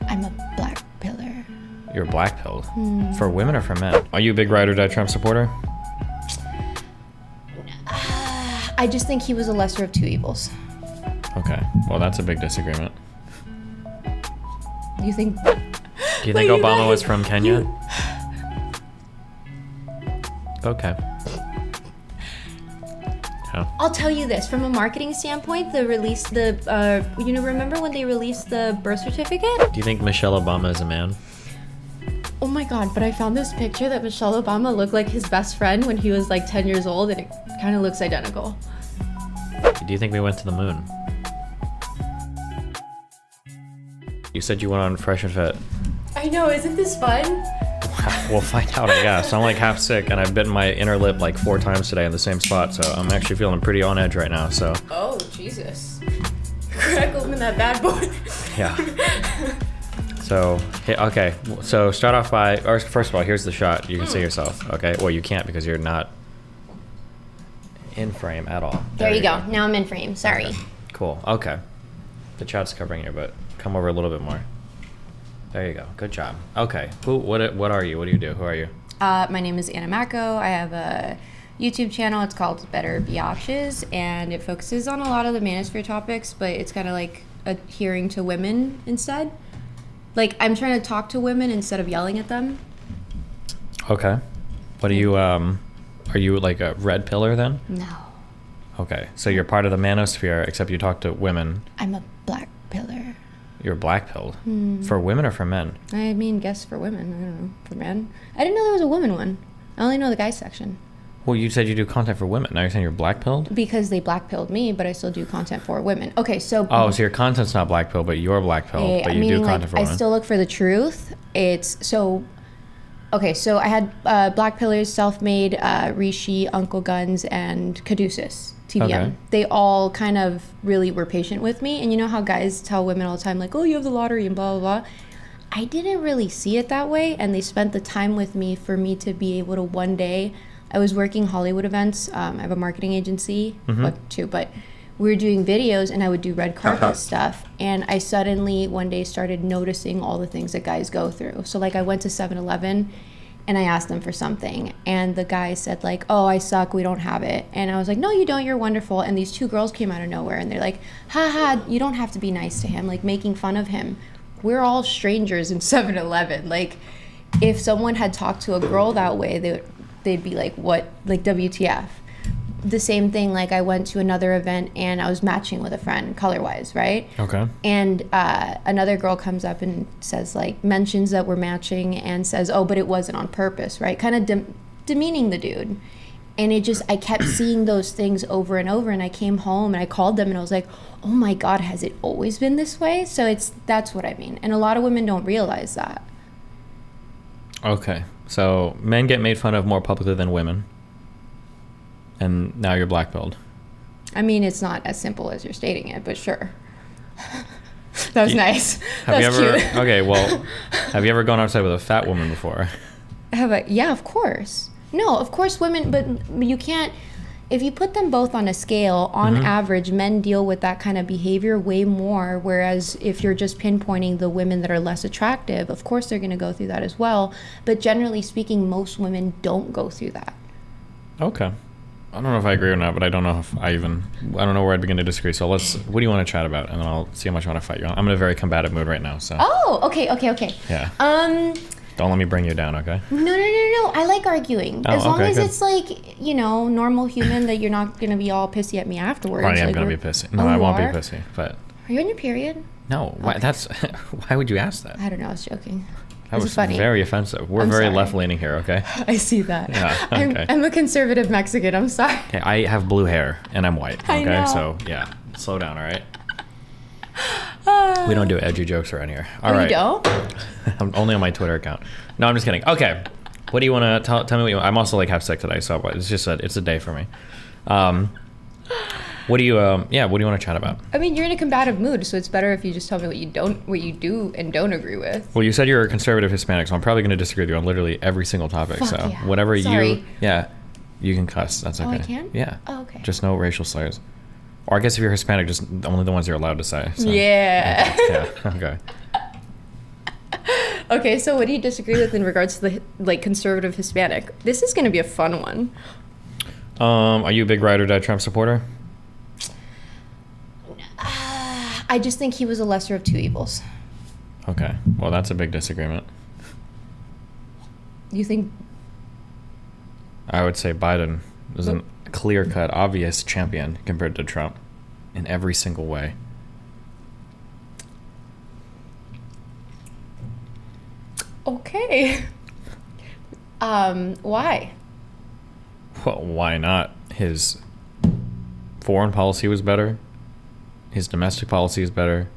I'm a black pillar. You're blackpilled? For women or for men? Are you a big ride or die Trump supporter? I just think he was a lesser of two evils. Okay, well that's a big disagreement. You think? Do you think Obama was from Kenya? Okay. Oh. I'll tell you this, from a marketing standpoint, remember when they released the birth certificate? Do you think Michelle Obama is a man? Oh my God, but I found this picture that Michelle Obama looked like his best friend when he was like 10 years old, and it kind of looks identical. Do you think we went to the moon? You said you went on Fresh and Fit. I know, isn't this fun? We'll find out, I guess. I'm like half sick and I've bitten my inner lip like 4 times today in the same spot, so I'm actually feeling pretty on edge right now, so. Oh, Jesus. Crack open that bad boy. Yeah. So, okay, so start off by, or first of all, here's the shot. You can see yourself, okay? Well, you can't because you're not in frame at all. There you go. Now I'm in frame, sorry. Okay. Cool, okay. The chat's covering your butt. Come over a little bit more. There you go. Good job. Okay. What are you? What do you do? Who are you? My name is Anna Mako. I have a YouTube channel. It's called Betterbiatches, and it focuses on a lot of the manosphere topics, but it's kind of like adhering to women instead. Like, I'm trying to talk to women instead of yelling at them. Okay. What are you like a red pillar then? No. Okay. So you're part of the manosphere, except you talk to women. I'm a black pillar. You're blackpilled. For women or for men? I mean, guess for women. I don't know. For men? I didn't know there was a woman one. I only know the guy section. Well, you said you do content for women. Now you're saying you're blackpilled? Because they blackpilled me, but I still do content for women. Okay, so... Oh, so your content's not blackpilled, but you're blackpilled, but you do content for women. I still look for the truth. It's so... Okay, so I had Black Pillars, Self-Made, Rishi, Uncle Guns, and Caduceus, TBM. Okay. They all kind of really were patient with me. And you know how guys tell women all the time, like, oh, you have the lottery and blah, blah, blah. I didn't really see it that way, and they spent the time with me for me to be able to one day... I was working Hollywood events. I have a marketing agency, too, but we were doing videos, and I would do red carpet stuff. And I suddenly one day started noticing all the things that guys go through. So like I went to 7-Eleven and I asked them for something, and the guy said like, oh, I suck, we don't have it. And I was like, no, you don't, you're wonderful. And these 2 girls came out of nowhere, and they're like, haha, you don't have to be nice to him, like making fun of him. We're all strangers in 7-Eleven. Like, if someone had talked to a girl that way, they'd be like, what, like WTF? The same thing, like I went to another event and I was matching with a friend color-wise, right? Okay. And another girl comes up and says, like, mentions that we're matching and says, oh, but it wasn't on purpose, right? Kind of demeaning the dude. And it just, I kept seeing those things over and over, and I came home and I called them and I was like, oh my God, has it always been this way? So that's what I mean. And a lot of women don't realize that. Okay. So men get made fun of more publicly than women, and now you're blackpilled. I mean, it's not as simple as you're stating it, but sure. That was nice. That was cute. Okay, well, have you ever gone outside with a fat woman before? Yeah, of course. No, of course women, but you can't, if you put them both on a scale, on average, men deal with that kind of behavior way more, whereas if you're just pinpointing the women that are less attractive, of course they're going to go through that as well. But generally speaking, most women don't go through that. Okay. I don't know if I agree or not, but I don't know if I don't know where I'd begin to disagree. So what do you want to chat about? And then I'll see how much I want to fight you on. I'm in a very combative mood right now, so. Oh, okay. Yeah. Don't let me bring you down, okay? No. I like arguing. As long as it's like, normal human, that you're not going to be all pissy at me afterwards. I am going to be pissy. No, I won't be pissy, but. Are you on your period? No. Why, why would you ask that? I don't know. I was joking. That was funny. Very offensive. We're very left-leaning here, okay? I see that. Yeah, okay. I'm a conservative Mexican. I'm sorry. Okay, I have blue hair, and I'm white, okay? I know. So, yeah. Slow down, all right? We don't do edgy jokes around here. All right. You don't? I'm only on my Twitter account. No, I'm just kidding. Okay. What do you want to tell me what you want? I'm also like half sick today, so it's just it's a day for me. What do you want to chat about? I mean, you're in a combative mood, so it's better if you just tell me what you do and don't agree with. Well, you said you're a conservative Hispanic, so I'm probably going to disagree with you on literally every single topic. Fuck so yeah. whatever Sorry. you can cuss. That's okay. Oh, I can? Yeah. Oh, okay. Just no racial slurs. Or I guess if you're Hispanic, just only the ones you're allowed to say. So. Yeah. Yeah. Okay. Okay, so what do you disagree with in regards to the like conservative Hispanic? This is going to be a fun one. Are you a big ride or die Trump supporter? I just think he was a lesser of two evils. Okay, well, that's a big disagreement. You think? I would say Biden is a clear-cut, obvious champion compared to Trump in every single way. Okay. Why? Well, why not? His foreign policy was better. His domestic policy is better.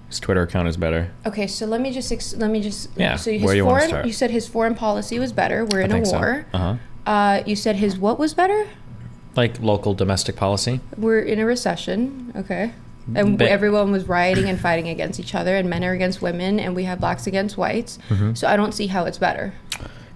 His Twitter account is better. Okay, so let me just Yeah. So Where do you want to start? You said his foreign policy was better. We're in a war. So. Uh-huh. You said his what was better? Like local domestic policy. We're in a recession. Okay. And everyone was rioting and fighting against each other, and men are against women, and we have blacks against whites. Mm-hmm. So I don't see how it's better.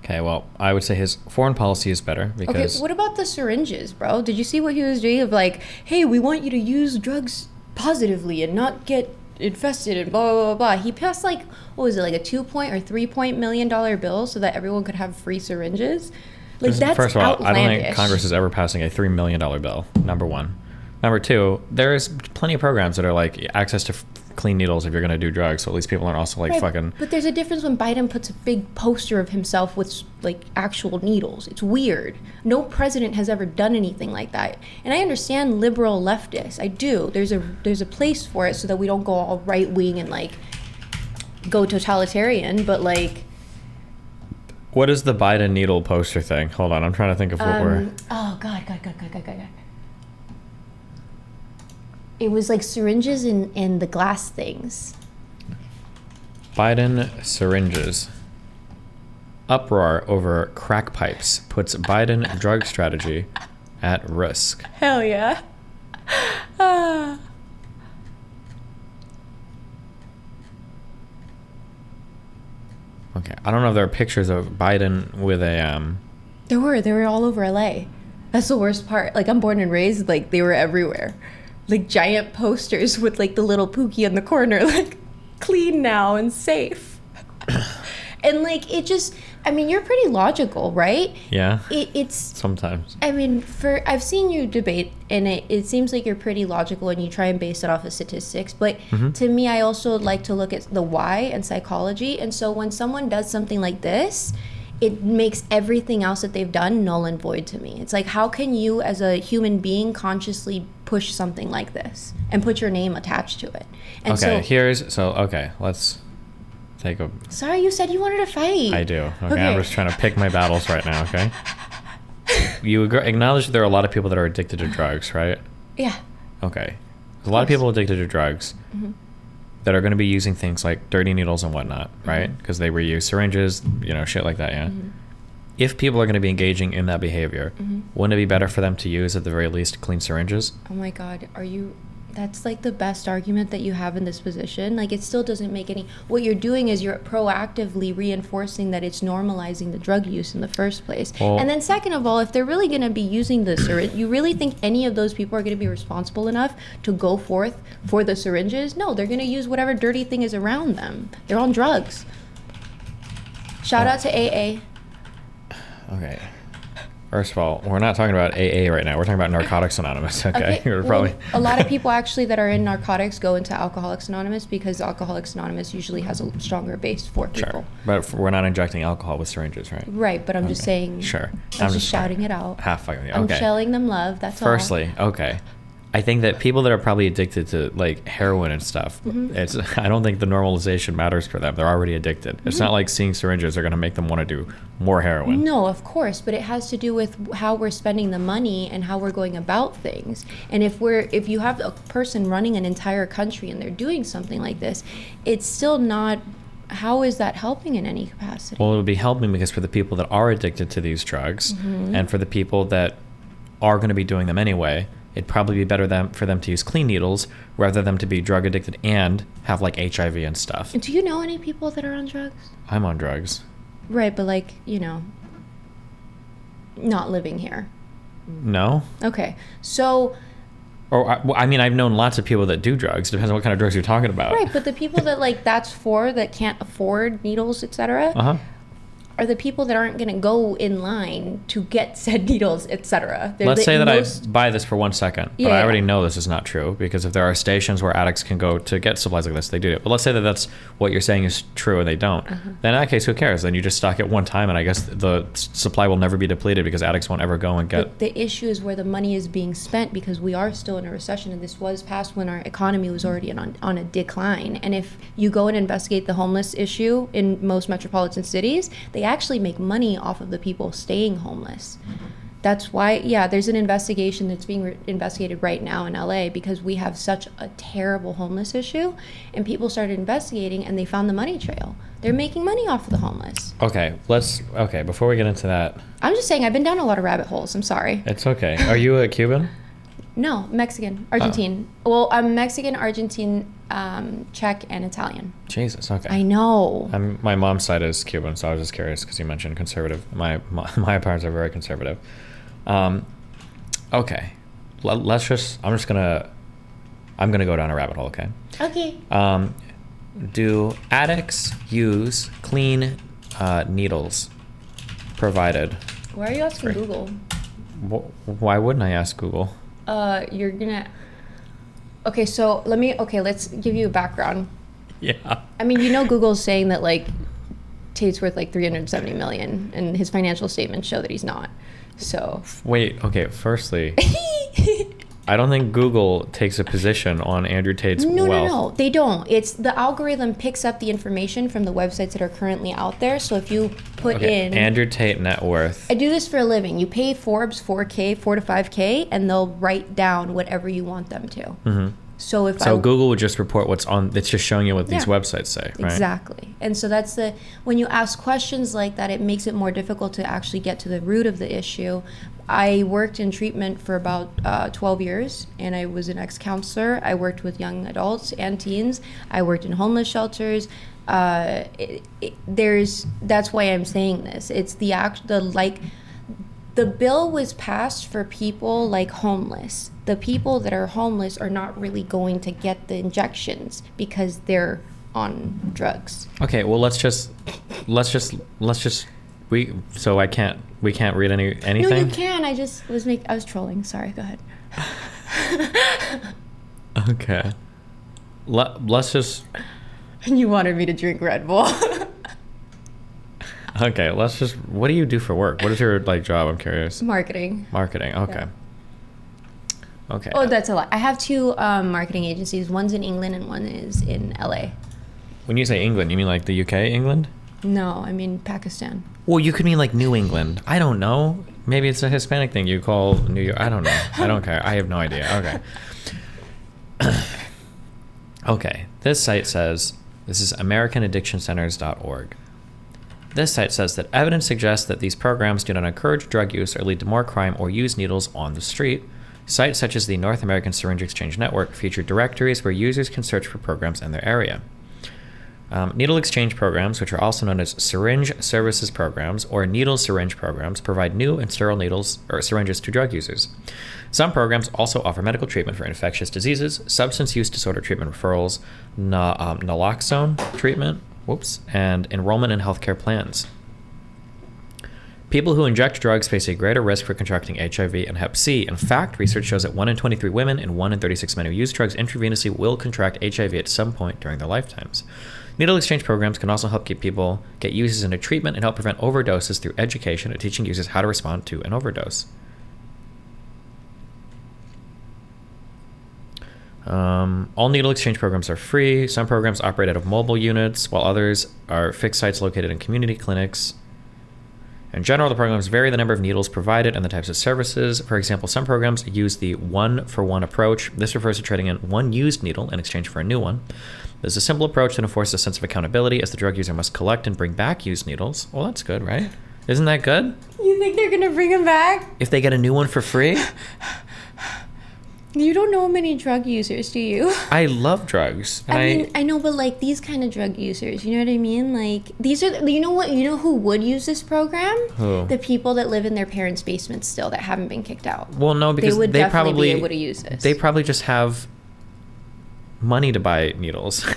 Okay, well, I would say his foreign policy is better because... Okay, what about the syringes, bro? Did you see what he was doing of like, hey, we want you to use drugs positively and not get infested and blah, blah, blah, blah. He passed like, what was it, like a $2 or $3 million bill so that everyone could have free syringes? Like, that's First of all, outlandish. I don't think Congress is ever passing a $3 million bill, number one. Number two, there's plenty of programs that are like access to clean needles if you're going to do drugs, so at least people aren't also like fucking... But there's a difference when Biden puts a big poster of himself with like actual needles. It's weird. No president has ever done anything like that. And I understand liberal leftists. I do. There's a place for it so that we don't go all right wing and like go totalitarian, but like... What is the Biden needle poster thing? Hold on, I'm trying to think of what we're... Oh, God. It was like syringes in the glass things. Biden syringes. Uproar over crack pipes puts Biden drug strategy at risk. Hell yeah. Ah. Okay, I don't know if there are pictures of Biden with a... They were all over LA. That's the worst part. Like, I'm born and raised, like, they were everywhere. Like, giant posters with, like, the little Pookie in the corner, like, clean now and safe. And, like, it just... I mean, you're pretty logical, right? Yeah. It's... Sometimes. I mean, I've seen you debate, and it seems like you're pretty logical, and you try and base it off of statistics. But to me, I also like to look at the why and psychology. And so when someone does something like this... it makes everything else that they've done null and void to me. It's like, how can you as a human being consciously push something like this and put your name attached to it? And okay, let's take a... Sorry, you said you wanted to fight. I do. Okay, I'm just trying to pick my battles right now, okay? You acknowledge that there are a lot of people that are addicted to drugs, right? Yeah. Okay. There's a lot of people addicted to drugs. Mm-hmm. That are going to be using things like dirty needles and whatnot, right? Because they reuse syringes, shit like that, yeah? Mm-hmm. If people are going to be engaging in that behavior, wouldn't it be better for them to use, at the very least, clean syringes? Oh my God, that's like the best argument that you have in this position. Like, it still doesn't make any... What you're doing is you're proactively reinforcing that it's normalizing the drug use in the first place. Well, and then second of all, if they're really going to be using the syringe, you really think any of those people are going to be responsible enough to go forth for the syringes? No, they're going to use whatever dirty thing is around them. They're on drugs. Shout out to AA. Okay. First of all, we're not talking about AA right now. We're talking about Narcotics Anonymous, okay? Well, a lot of people actually that are in narcotics go into Alcoholics Anonymous because Alcoholics Anonymous usually has a stronger base for people. Sure, but we're not injecting alcohol with syringes, right? Right, but I'm just saying... Sure. I'm just shouting it out. Okay. I'm shelling them love, that's all. Firstly, okay. I think that people that are probably addicted to like heroin and stuff, I don't think the normalization matters for them. They're already addicted. It's not like seeing syringes are going to make them want to do more heroin. No, of course, but it has to do with how we're spending the money and how we're going about things. And if you have a person running an entire country and they're doing something like this, it's still not... How is that helping in any capacity? Well, it would be helping because for the people that are addicted to these drugs and for the people that are going to be doing them anyway, it'd probably be better for them to use clean needles rather than to be drug addicted and have like HIV and stuff. Do you know any people that are on drugs? I'm on drugs. Right, but like, not living here. No. Okay. So I mean, I've known lots of people that do drugs. Depends on what kind of drugs you're talking about. Right, but the people that like that's for that can't afford needles, etc. Uh-huh. Are the people that aren't going to go in line to get said needles, etc. Let's say that I buy this for 1 second, but I already yeah. know this is not true, because if there are stations where addicts can go to get supplies like this, they do it. But let's say that that's what you're saying is true and they don't. Then in that case, who cares? Then you just stock it one time, and I guess the supply will never be depleted because addicts won't ever go and get... But the issue is where the money is being spent, because we are still in a recession, and this was passed when our economy was already on a decline. And if you go and investigate the homeless issue in most metropolitan cities, they actually make money off of the people staying homeless. That's why, there's an investigation that's being investigated right now in LA, because we have such a terrible homeless issue, and people started investigating and they found the money trail. They're making money off of the homeless. Okay, before we get into that... I'm just saying, I've been down a lot of rabbit holes. I'm sorry. It's okay. Are you a Cuban? No, Mexican, Argentine. Well, I'm Mexican, Argentine, Czech, and Italian. Jesus, okay. I know. My mom's side is Cuban, so I was just curious because you mentioned conservative. My parents are very conservative. Okay, I'm gonna go down a rabbit hole. Okay. Okay. Do addicts use clean needles provided? Why are you asking Google? Why wouldn't I ask Google? You're gonna... Okay, so let's give you a background. Yeah. I mean, Google's saying that, like, Tate's worth, like, $370 million, and his financial statements show that he's not. So... Wait, okay, firstly... I don't think Google takes a position on Andrew Tate's wealth. No, they don't. It's the algorithm picks up the information from the websites that are currently out there. So if you put in... Andrew Tate net worth. I do this for a living. You pay Forbes 4K, 4 to 5K, and they'll write down whatever you want them to. Mm-hmm. So Google would just report what's on... It's just showing you what these websites say, right? Exactly. And so that's when you ask questions like that, it makes it more difficult to actually get to the root of the issue. I worked in treatment for about 12 years, and I was an ex-counselor. I worked with young adults and teens. I worked in homeless shelters. That's why I'm saying this. It's the bill was passed for people like homeless. The people that are homeless are not really going to get the injections because they're on drugs. Okay, well we can't read anything? No, you can. I was trolling. Sorry, go ahead. Okay. Let's just... You wanted me to drink Red Bull. Okay, what do you do for work? What is your job? I'm curious. Marketing, okay. Yeah. Okay. Oh, that's a lot. I have two marketing agencies. One's in England and one is in LA. When you say England, you mean like the UK, England? No, I mean Pakistan. Well, you could mean like New England. I don't know. Maybe it's a Hispanic thing you call New York. I don't know. I don't care. I have no idea. Okay. Okay. This site says, this is AmericanAddictionCenters.org. This site says that evidence suggests that these programs do not encourage drug use or lead to more crime or use needles on the street. Sites such as the North American Syringe Exchange Network feature directories where users can search for programs in their area. Needle exchange programs, which are also known as syringe services programs or needle syringe programs, provide new and sterile needles or syringes to drug users. Some programs also offer medical treatment for infectious diseases, substance use disorder treatment referrals, naloxone treatment, and enrollment in healthcare plans. People who inject drugs face a greater risk for contracting HIV and Hep C. In fact, research shows that 1 in 23 women and 1 in 36 men who use drugs intravenously will contract HIV at some point during their lifetimes. Needle exchange programs can also help keep people get users into treatment and help prevent overdoses through education and teaching users how to respond to an overdose. All needle exchange programs are free. Some programs operate out of mobile units, while others are fixed sites located in community clinics. In general, the programs vary the number of needles provided and the types of services. For example, some programs use the one-for-one approach. This refers to trading in one used needle in exchange for a new one. This is a simple approach that enforces a sense of accountability, as the drug user must collect and bring back used needles. Well, that's good, right? Isn't that good? You think they're going to bring them back? If they get a new one for free? You don't know many drug users, do you? I love drugs. And I mean, I know, but like these kind of drug users, you know what I mean? Like these are, you know what, you know who would use this program? Who? The people that live in their parents' basements still that haven't been kicked out. Well, no, because they would they definitely probably be able to use this. They probably just have money to buy needles.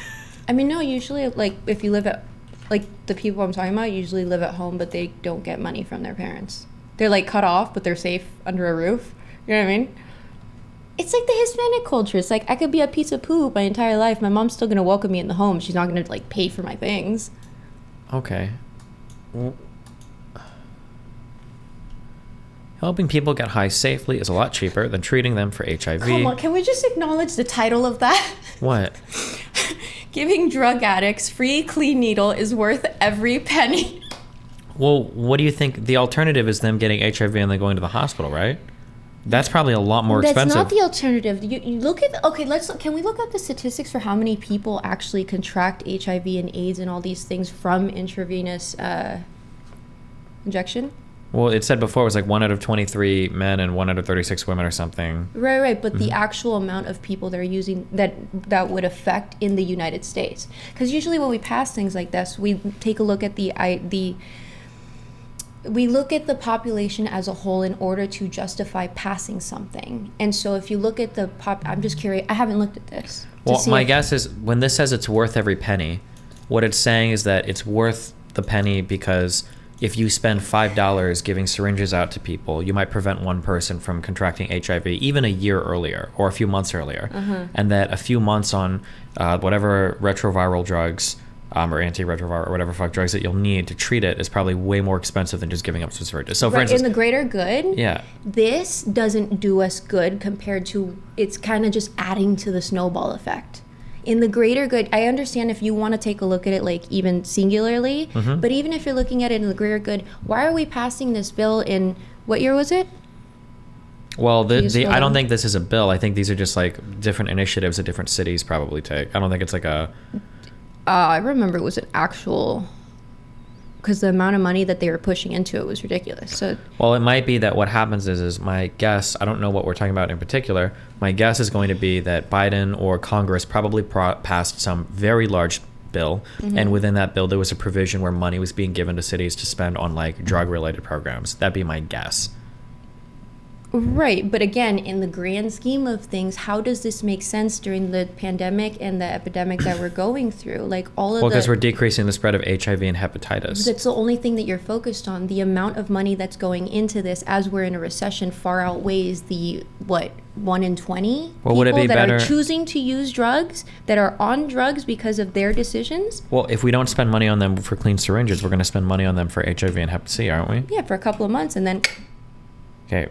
I mean, no, usually like if you live at, like the people I'm talking about usually live at home, but they don't get money from their parents. They're like cut off, but they're safe under a roof. You know what I mean? It's like the Hispanic culture. It's like I could be a piece of poop my entire life. My mom's still gonna welcome me in the home. She's not gonna like pay for my things. Okay. Well, helping people get high safely is a lot cheaper than treating them for HIV. Come on, can we just acknowledge the title of that? What? Giving drug addicts free clean needle is worth every penny. Well, what do you think? The alternative is them getting HIV and then going to the hospital, right? That's probably a lot more expensive. That's not the alternative. You look at okay. Can we look at the statistics for how many people actually contract HIV and AIDS and all these things from intravenous injection? Well, it said before it was like 1 out of 23 men and 1 out of 36 women or something. Right. But the actual amount of people that are using that would affect in the United States, because usually when we pass things like this, we take a look at we look at the population as a whole in order to justify passing something. And so if you look at I'm just curious, I haven't looked at this. Well, my guess is when this says it's worth every penny, what it's saying is that it's worth the penny because if you spend $5 giving syringes out to people, you might prevent one person from contracting HIV even a year earlier or a few months earlier. And that a few months on whatever retroviral drugs or antiretroviral or whatever fuck drugs that you'll need to treat it is probably way more expensive than just giving up some syringes. So for instance, in the greater good, yeah, this doesn't do us good compared to, it's kind of just adding to the snowball effect. In the greater good, I understand if you want to take a look at it like even singularly, but even if you're looking at it in the greater good, why are we passing this bill in, what year was it? Well, I don't think this is a bill. I think these are just like different initiatives that different cities probably take. I don't think it's like a... I remember it was an actual, because the amount of money that they were pushing into it was ridiculous. So, well, it might be that what happens is my guess, I don't know what we're talking about in particular, my guess is going to be that Biden or Congress probably passed some very large bill, and within that bill there was a provision where money was being given to cities to spend on like drug-related programs. That'd be my guess. Right, but again, in the grand scheme of things, how does this make sense during the pandemic and the epidemic that we're going through? Like all of because we're decreasing the spread of HIV and hepatitis. That's the only thing that you're focused on. The amount of money that's going into this as we're in a recession far outweighs the, 1 in 20 people would it be that better, are choosing to use drugs, that are on drugs because of their decisions? Well, if we don't spend money on them for clean syringes, we're going to spend money on them for HIV and Hep C, aren't we? Yeah, for a couple of months and then... Okay.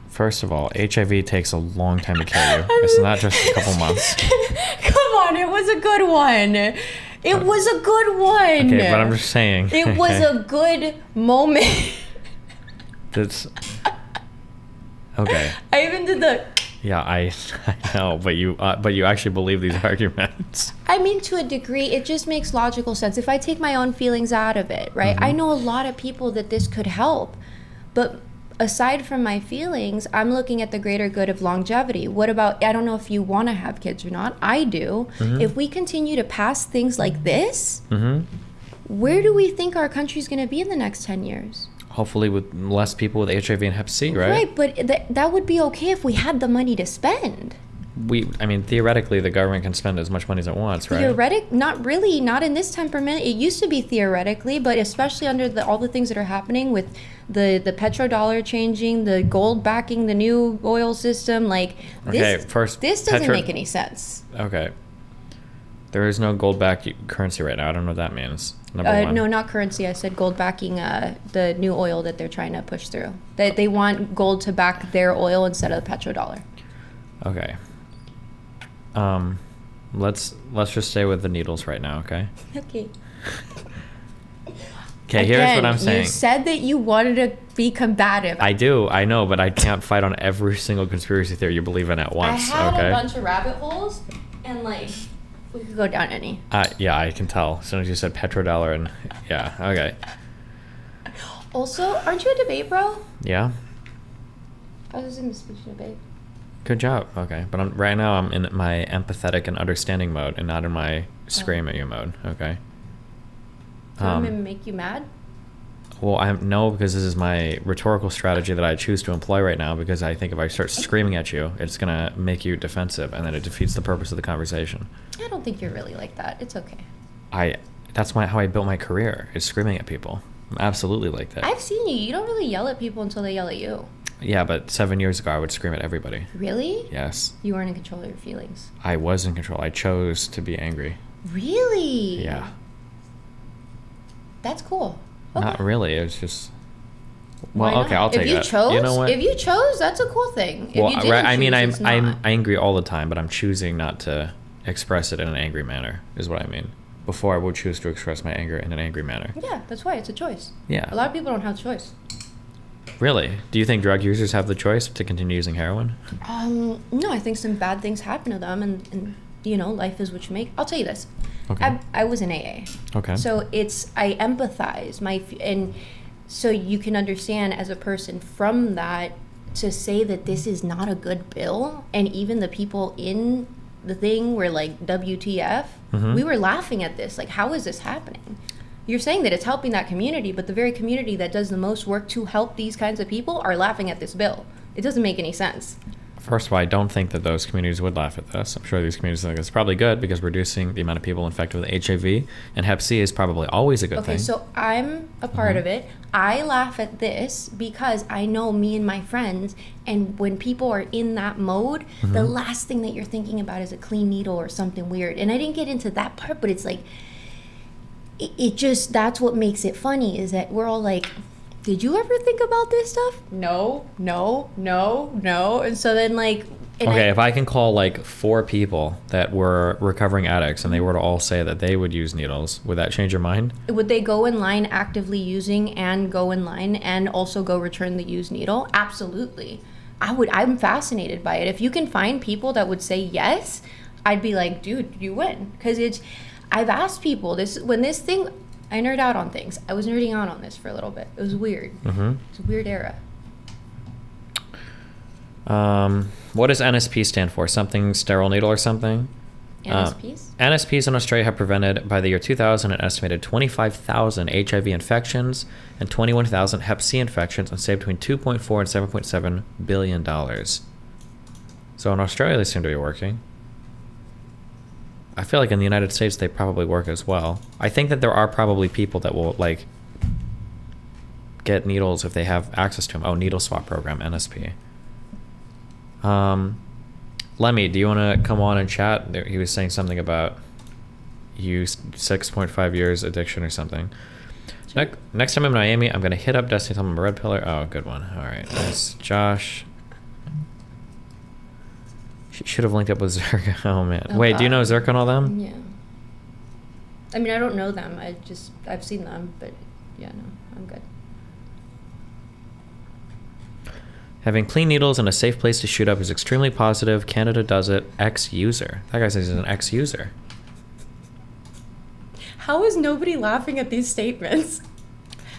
First of all, HIV takes a long time to kill you. It's not just a couple months. Come on, it was a good one. It was a good one. Okay, but I'm just saying. It was a good moment. That's... Okay. I even did the... Yeah, I know, but you actually believe these arguments. I mean, to a degree, it just makes logical sense. If I take my own feelings out of it, right? I know a lot of people that this could help, but... aside from my feelings, I'm looking at the greater good of longevity. What about, I don't know if you want to have kids or not. I do. If we continue to pass things like this, where do we think our country's going to be in the next 10 years? Hopefully with less people with HIV and Hep C, right? Right, but that would be okay if we had the money to spend. I mean, theoretically, the government can spend as much money as it wants, right? Not really, not in this temperament. It used to be theoretically, but especially under all the things that are happening with the petrodollar changing, the gold backing the new oil system, like this doesn't make any sense. Okay. There is no gold-backed currency right now. I don't know what that means. Number one. No, not currency. I said gold backing the new oil that they're trying to push through. They want gold to back their oil instead of the petrodollar. Okay. Let's just stay with the needles right now, okay? Okay. Okay, here's what I'm saying. You said that you wanted to be combative. I do, I know, but I can't fight on every single conspiracy theory you believe in at once, I had okay? a bunch of rabbit holes, and like, we could go down any. Yeah, I can tell. As soon as you said petrodollar and, yeah, okay. Also, aren't you a debate bro? Yeah? I was in the speech debate. Good job. Okay, but right now I'm in my empathetic and understanding mode, and not in my scream at you mode. Okay. Do I'm gonna make you mad? Well, no, because this is my rhetorical strategy that I choose to employ right now, because I think if I start screaming at you, it's going to make you defensive, and then it defeats the purpose of the conversation. I don't think you're really like that. It's okay. That's how I built my career, is screaming at people. I'm absolutely like that. I've seen you. You don't really yell at people until they yell at you. Yeah, but 7 years ago, I would scream at everybody. Really? Yes. You weren't in control of your feelings. I was in control. I chose to be angry. Really? Yeah. That's cool. Okay. Not really. It was just... Well, okay, I'll take it. If you chose, you know what? if you chose, that's a cool thing. If well, you didn't I mean, choose, I'm angry all the time, but I'm choosing not to express it in an angry manner, is what I mean. Before, I would choose to express my anger in an angry manner. Yeah, that's why it's a choice. Yeah. A lot of people don't have a choice. Really? Do you think drug users have the choice to continue using heroin? No, I think some bad things happen to them, and you know, life is what you make. I'll tell you this. Okay. I was in AA. Okay. So I empathize and so you can understand as a person from that, to say that this is not a good bill, and even the people in the thing were like, WTF? Mm-hmm. We were laughing at this. Like, how is this happening? You're saying that it's helping that community, but the very community that does the most work to help these kinds of people are laughing at this bill. It doesn't make any sense. First of all, I don't think that those communities would laugh at this. I'm sure these communities think it's probably good, because reducing the amount of people infected with HIV and Hep C is probably always a good thing. Okay, so I'm a part of it. I laugh at this because I know me and my friends, and when people are in that mode, the last thing that you're thinking about is a clean needle or something weird. And I didn't get into that part, but it's like, it just, that's what makes it funny, is that we're all like, did you ever think about this stuff? No. And so then like... Okay, if I can call like 4 people that were recovering addicts and they were to all say that they would use needles, would that change your mind? Would they go in line actively using and go in line and also go return the used needle? Absolutely. I'm fascinated by it. If you can find people that would say yes, I'd be like, dude, you win. Because I've asked people I nerd out on things. I was nerding out on this for a little bit. It was weird. It's a weird era. What does NSP stand for? Something sterile needle or something? NSPs? NSPs in Australia have prevented, by the year 2000, an estimated 25,000 HIV infections and 21,000 Hep C infections, and saved between $2.4 and $7.7 billion. So in Australia, they seem to be working. I feel like in the United States, they probably work as well. I think that there are probably people that will, like, get needles if they have access to them. Oh, needle swap program, NSP. Lemmy, do you want to come on and chat? He was saying something about 6.5 years addiction or something. Sure. Next time I'm in Miami, I'm going to hit up Destiny, tell him I'm a red pillar. Oh, good one. All right. Nice. Josh. She should have linked up with Zerka. Oh, man. Oh, wait, God. Do you know Zerka and all them? Yeah. I mean, I don't know them. I've seen them, but yeah, no, I'm good. Having clean needles and a safe place to shoot up is extremely positive. Canada does it. Ex-user. That guy says he's an ex-user. How is nobody laughing at these statements?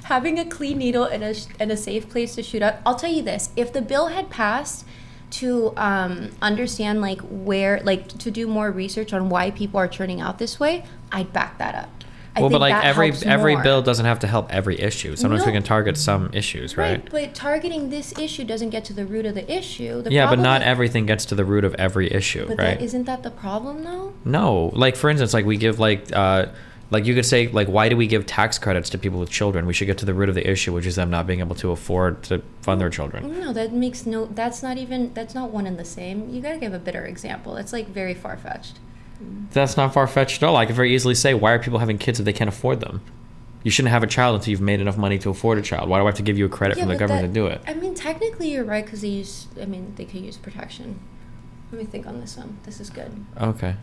Having a clean needle and a safe place to shoot up. I'll tell you this. If the bill had passed to understand to do more research on why people are turning out this way, I'd back that up. Well, but like every bill doesn't have to help every issue. Sometimes we can target some issues, right? Right, but targeting this issue doesn't get to the root of the issue. Yeah, but not everything gets to the root of every issue, but right? Isn't that the problem, though? No, like for instance, like we give like you could say like, why do we give tax credits to people with children? We should get to the root of the issue, which is them not being able to afford to fund their children. No, that's not one and the same. You gotta give a better example. It's like very far-fetched. That's not far-fetched at all. I could very easily say, why are people having kids if they can't afford them? You shouldn't have a child until you've made enough money to afford a child. Why do I have to give you a credit from the government to do it? I mean, technically you're right, because they could use protection. Let me think on this one. This is good. Okay.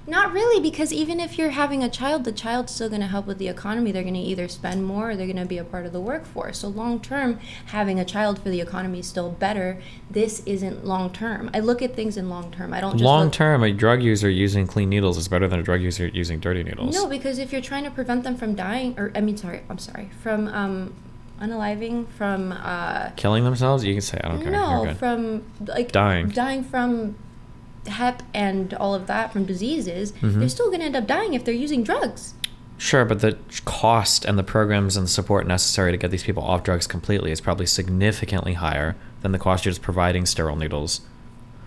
Not really, because even if you're having a child, the child's still going to help with the economy. They're going to either spend more or they're going to be a part of the workforce. So long term, having a child for the economy is still better. This isn't long term. I look at things in long term. I don't just long term. A drug user using clean needles is better than a drug user using dirty needles. No, because if you're trying to prevent them from dying, from Unaliving from killing themselves? You can say, I don't care. You're no, good. from like dying from hep and all of that, from diseases. They're still going to end up dying if they're using drugs. Sure, but the cost and the programs and the support necessary to get these people off drugs completely is probably significantly higher than the cost of just providing sterile needles.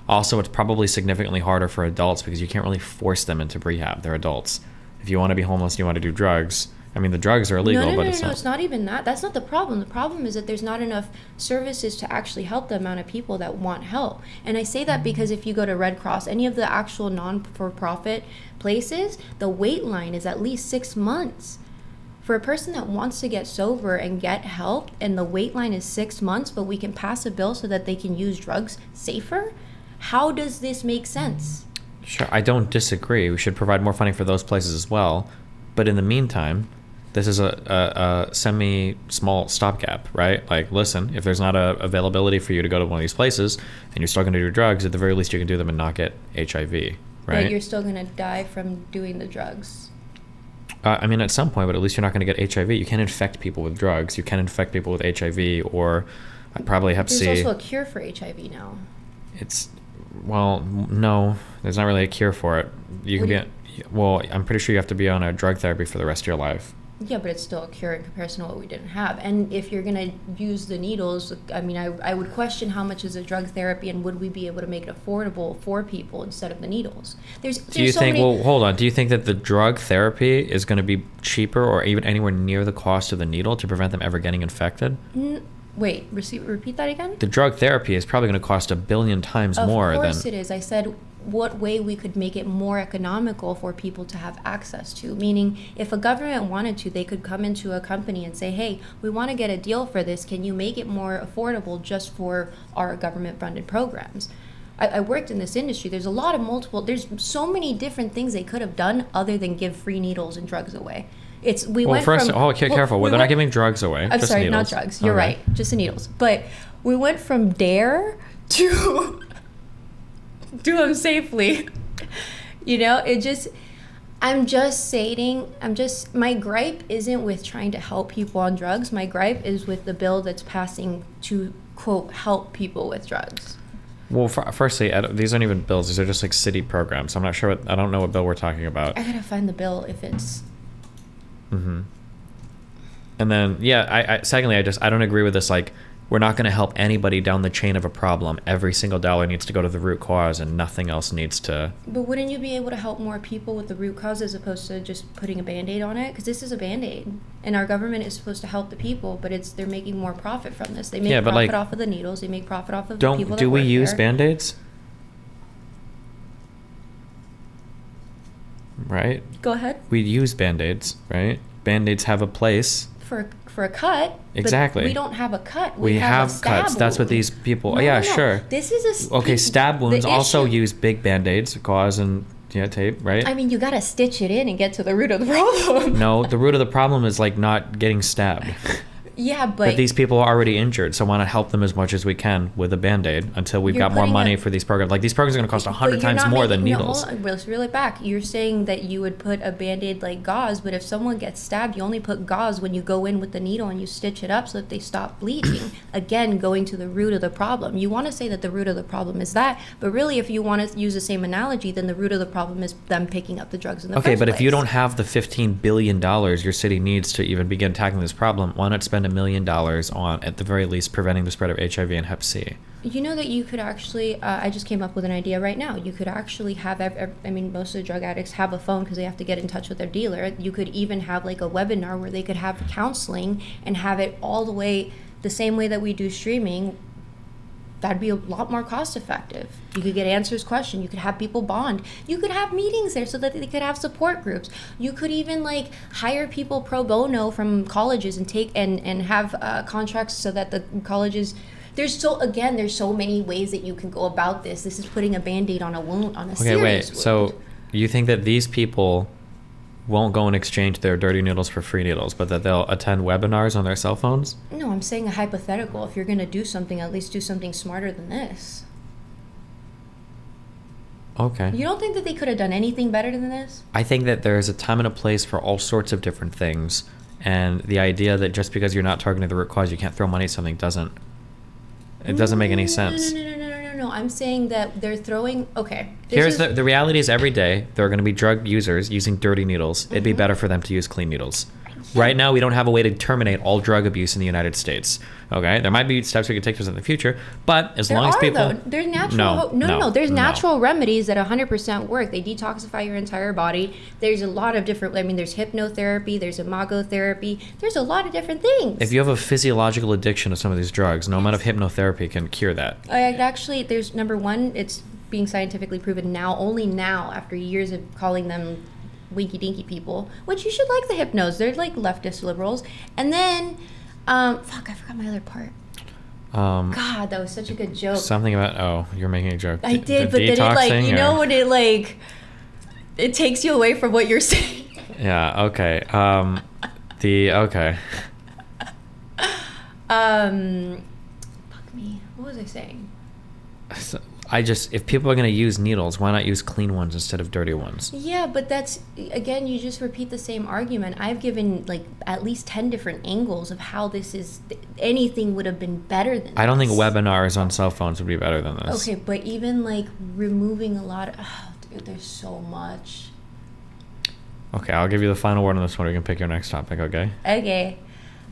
Also, it's probably significantly harder for adults because you can't really force them into rehab. They're adults. If you want to be homeless and you want to do drugs, I mean, the drugs are illegal, No, but it's not. it's not even that. That's not the problem. The problem is that there's not enough services to actually help the amount of people that want help. And I say that because if you go to Red Cross, any of the actual non-for-profit places, the wait line is at least 6 months. For a person that wants to get sober and get help, and the wait line is 6 months, but we can pass a bill so that they can use drugs safer, how does this make sense? Sure, I don't disagree. We should provide more funding for those places as well. But in the meantime, this is a semi-small stopgap, right? Like, listen, if there's not a availability for you to go to one of these places and you're still going to do drugs, at the very least you can do them and not get HIV, right? But you're still going to die from doing the drugs. I mean, at some point, but at least you're not going to get HIV. You can't infect people with drugs. You can infect people with HIV or probably Hep C. There's also a cure for HIV now. Well, no, there's not really a cure for it. I'm pretty sure you have to be on a drug therapy for the rest of your life. Yeah, but it's still a cure in comparison to what we didn't have. And if you're going to use the needles, I mean, I would question how much is a drug therapy and would we be able to make it affordable for people instead of the needles? Hold on. Do you think that the drug therapy is going to be cheaper or even anywhere near the cost of the needle to prevent them ever getting infected? Wait, repeat that again? The drug therapy is probably going to cost 1 billion times more than... Of course it is. I said what way we could make it more economical for people to have access to. Meaning, if a government wanted to, they could come into a company and say, hey, we want to get a deal for this. Can you make it more affordable just for our government-funded programs? I worked in this industry. There's there's so many different things they could have done other than give free needles and drugs away. Careful. They're not giving drugs away. I'm just sorry, needles. Not drugs. You're right. Just the needles. But we went from dare to do them safely. My gripe isn't with trying to help people on drugs. My gripe is with the bill that's passing to, quote, help people with drugs. Well, firstly, these aren't even bills. These are just like city programs. I don't know what bill we're talking about. I gotta find the bill if it's... Mm-hmm. And then, secondly, I don't agree with this, like, we're not going to help anybody down the chain of a problem. Every single dollar needs to go to the root cause and nothing else needs to... But wouldn't you be able to help more people with the root cause as opposed to just putting a Band-Aid on it? Because this is a Band-Aid. And our government is supposed to help the people, but they're making more profit from this. They make profit off of the needles. They make profit off of the people that Do we work use there. Band-Aids? Right? Go ahead. We use Band-Aids, right? Band-Aids have a place. For a cut. Exactly. But we don't have a cut. We have cuts. Wound. That's what these people... No. Sure. This is stab wounds also use big Band-Aids, gauze and tape, right? I mean, you got to stitch it in and get to the root of the problem. No, the root of the problem is like not getting stabbed. Yeah, but these people are already injured, so I want to help them as much as we can with a Band-Aid until we've got more money for these programs. Like, these programs are going to cost 100 times more than needles. No, let's reel it back. You're saying that you would put a Band-Aid like gauze, but if someone gets stabbed, you only put gauze when you go in with the needle and you stitch it up so that they stop bleeding. Again, going to the root of the problem. You want to say that the root of the problem is that, but really, if you want to use the same analogy, then the root of the problem is them picking up the drugs in the first place. Okay, but if you don't have the $15 billion your city needs to even begin tackling this problem, why not spend $1 million on, at the very least, preventing the spread of HIV and Hep C? You know that you could actually, I just came up with an idea right now. You could actually have, most of the drug addicts have a phone because they have to get in touch with their dealer. You could even have like a webinar where they could have counseling and have it all the way, the same way that we do streaming. That'd be a lot more cost effective. You could get answers questions. You could have people bond. You could have meetings there so that they could have support groups. You could even hire people pro bono from colleges and take and have contracts so that the colleges. There's so many ways that you can go about this. This is putting a Band-Aid on a wound, on a serious wound. So you think that these people won't go and exchange their dirty needles for free needles, but that they'll attend webinars on their cell phones? No, I'm saying a hypothetical. If you're going to do something, at least do something smarter than this. Okay. You don't think that they could have done anything better than this? I think that there's a time and a place for all sorts of different things, And the idea that just because you're not targeting the root cause, you can't throw money at something doesn't make any sense. No. I'm saying that they're throwing. Okay. Here's the reality is every day there are going to be drug users using dirty needles. It'd be better for them to use clean needles. Right now, we don't have a way to terminate all drug abuse in the United States. Okay, there might be steps we could take to in the future, but as long as people, there's natural. There's natural remedies that 100% work. They detoxify your entire body. There's a lot of different. I mean, there's hypnotherapy. There's imago therapy. There's a lot of different things. If you have a physiological addiction to some of these drugs, no amount of hypnotherapy can cure that. Actually, there's number one. It's being scientifically proven now. Only now, after years of calling them winky dinky people, which you should like the hypnos. They're like leftist liberals. And then, I forgot my other part. God, that was such a good joke. Something about, you're making a joke. I did, but then it when it it takes you away from what you're saying. Yeah, okay. Okay. Fuck me. What was I saying? So, if people are going to use needles, why not use clean ones instead of dirty ones? Yeah, but that's, again, you just repeat the same argument. I've given at least 10 different angles of how anything would have been better than this. I don't think webinars on cell phones would be better than this. Okay, but even removing a lot of, dude, there's so much. Okay, I'll give you the final word on this one. You can pick your next topic, okay? Okay.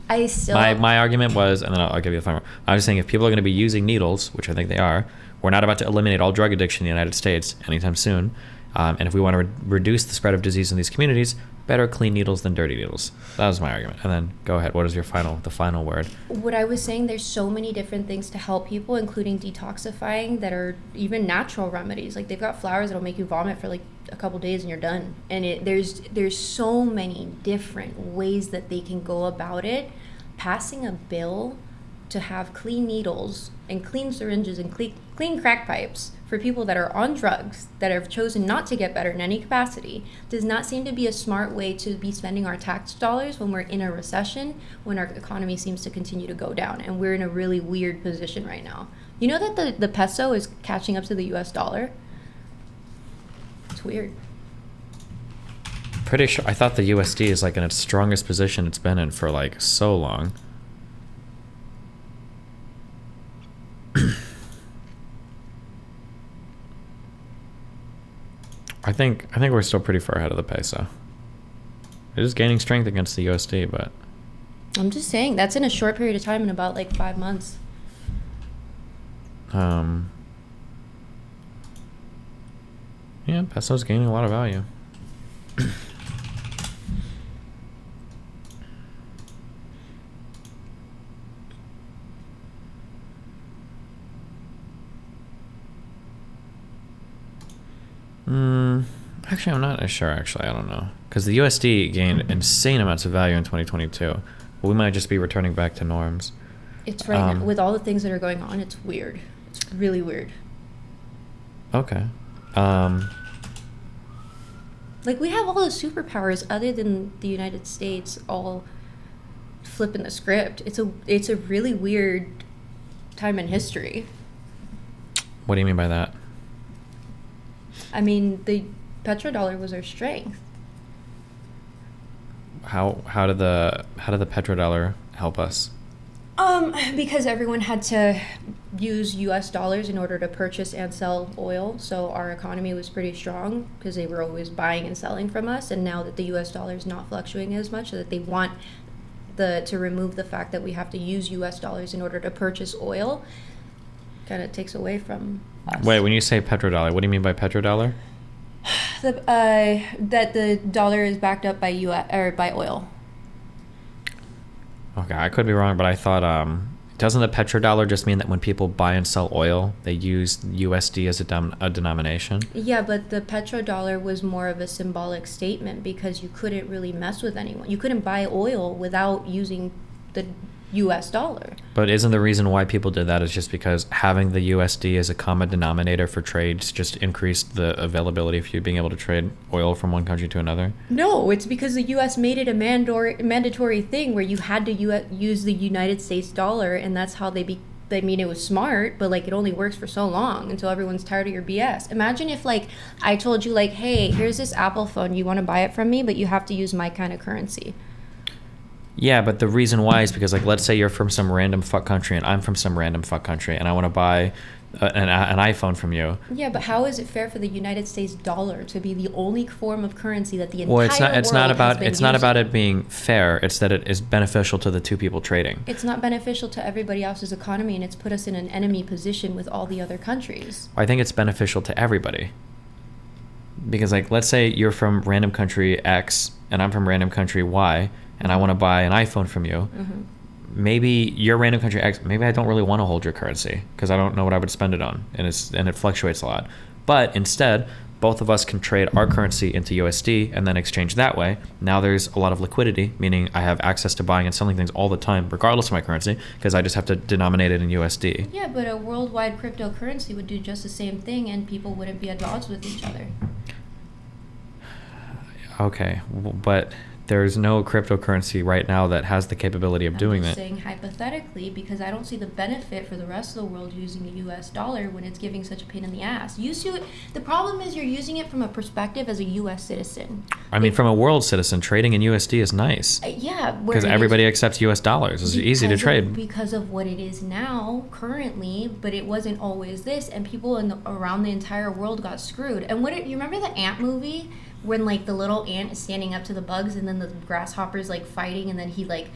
My argument was, and then I'll give you the final word. I was saying if people are going to be using needles, which I think they are, we're not about to eliminate all drug addiction in the United States anytime soon. And if we want to reduce the spread of disease in these communities, better clean needles than dirty needles. That was my argument. And then go ahead. What is the final word? What I was saying, there's so many different things to help people, including detoxifying, that are even natural remedies. Like they've got flowers that'll make you vomit for a couple days and you're done. And there's so many different ways that they can go about it. Passing a bill to have clean needles and clean syringes and clean crack pipes for people that are on drugs that have chosen not to get better in any capacity does not seem to be a smart way to be spending our tax dollars when we're in a recession, when our economy seems to continue to go down, and we're in a really weird position right now. You know that the peso is catching up to the US dollar? It's weird. Pretty sure. I thought the USD is in its strongest position it's been in for so long. I think we're still pretty far ahead of the peso. It is gaining strength against the USD, but I'm just saying that's in a short period of time, in about 5 months. Yeah, peso's gaining a lot of value. Actually, I'm not as sure. Actually, I don't know. Because the USD gained insane amounts of value in 2022. But we might just be returning back to norms. It's right now. With all the things that are going on, it's weird. It's really weird. Okay. We have all the superpowers other than the United States all flipping the script. It's a really weird time in history. What do you mean by that? I mean, the petrodollar was our strength. How did the petrodollar help us? Because everyone had to use U.S. dollars in order to purchase and sell oil, so our economy was pretty strong because they were always buying and selling from us. And now that the U.S. dollar is not fluctuating as much, so that they want to remove the fact that we have to use U.S. dollars in order to purchase oil, kind of takes away from us. Wait, when you say petrodollar, what do you mean by petrodollar? That the dollar is backed up by by oil. Okay, I could be wrong, but I thought doesn't the petrodollar just mean that when people buy and sell oil, they use USD as a denomination? Yeah, but the petrodollar was more of a symbolic statement because you couldn't really mess with anyone. You couldn't buy oil without using the U.S. dollar. But isn't the reason why people did that is just because having the USD as a common denominator for trades just increased the availability of you being able to trade oil from one country to another? No, it's because the U.S. made it a mandatory thing where you had to use the United States dollar, and that's how they it was smart, but it only works for so long until everyone's tired of your BS. Imagine if I told you hey, here's this Apple phone, you want to buy it from me, but you have to use my kind of currency. Yeah, but the reason why is because, like, let's say you're from some random fuck country and I'm from some random fuck country, and I want to buy an iPhone from you. Yeah, but how is it fair for the United States dollar to be the only form of currency that the entire Well, it's not. It's world not has about. been It's not about using? it being fair. It's that it is beneficial to the two people trading. It's not beneficial to everybody else's economy, and it's put us in an enemy position with all the other countries. I think it's beneficial to everybody. Because, like, let's say you're from random country X and I'm from random country Y, and I want to buy an iPhone from you. Mm-hmm. Maybe your random country X, maybe I don't really want to hold your currency because I don't know what I would spend it on, and it fluctuates a lot. But instead, both of us can trade our currency into USD and then exchange that way. Now there's a lot of liquidity, meaning I have access to buying and selling things all the time, regardless of my currency, because I just have to denominate it in USD. Yeah, but a worldwide cryptocurrency would do just the same thing, and people wouldn't be at odds with each other. Okay, but there's no cryptocurrency right now that has the capability of doing I'm that. just saying hypothetically, because I don't see the benefit for the rest of the world using a U.S. dollar when it's giving such a pain in the ass. You see it, the problem is you're using it from a perspective as a U.S. citizen. I mean, from a world citizen, trading in USD is nice. Yeah. Because everybody accepts US dollars. It's easy to trade. Because of what it is now, currently, but it wasn't always this, and people around the entire world got screwed. And you remember the ant movie? When, like, the little ant is standing up to the bugs, and then the grasshopper's, like, fighting, and then he, like,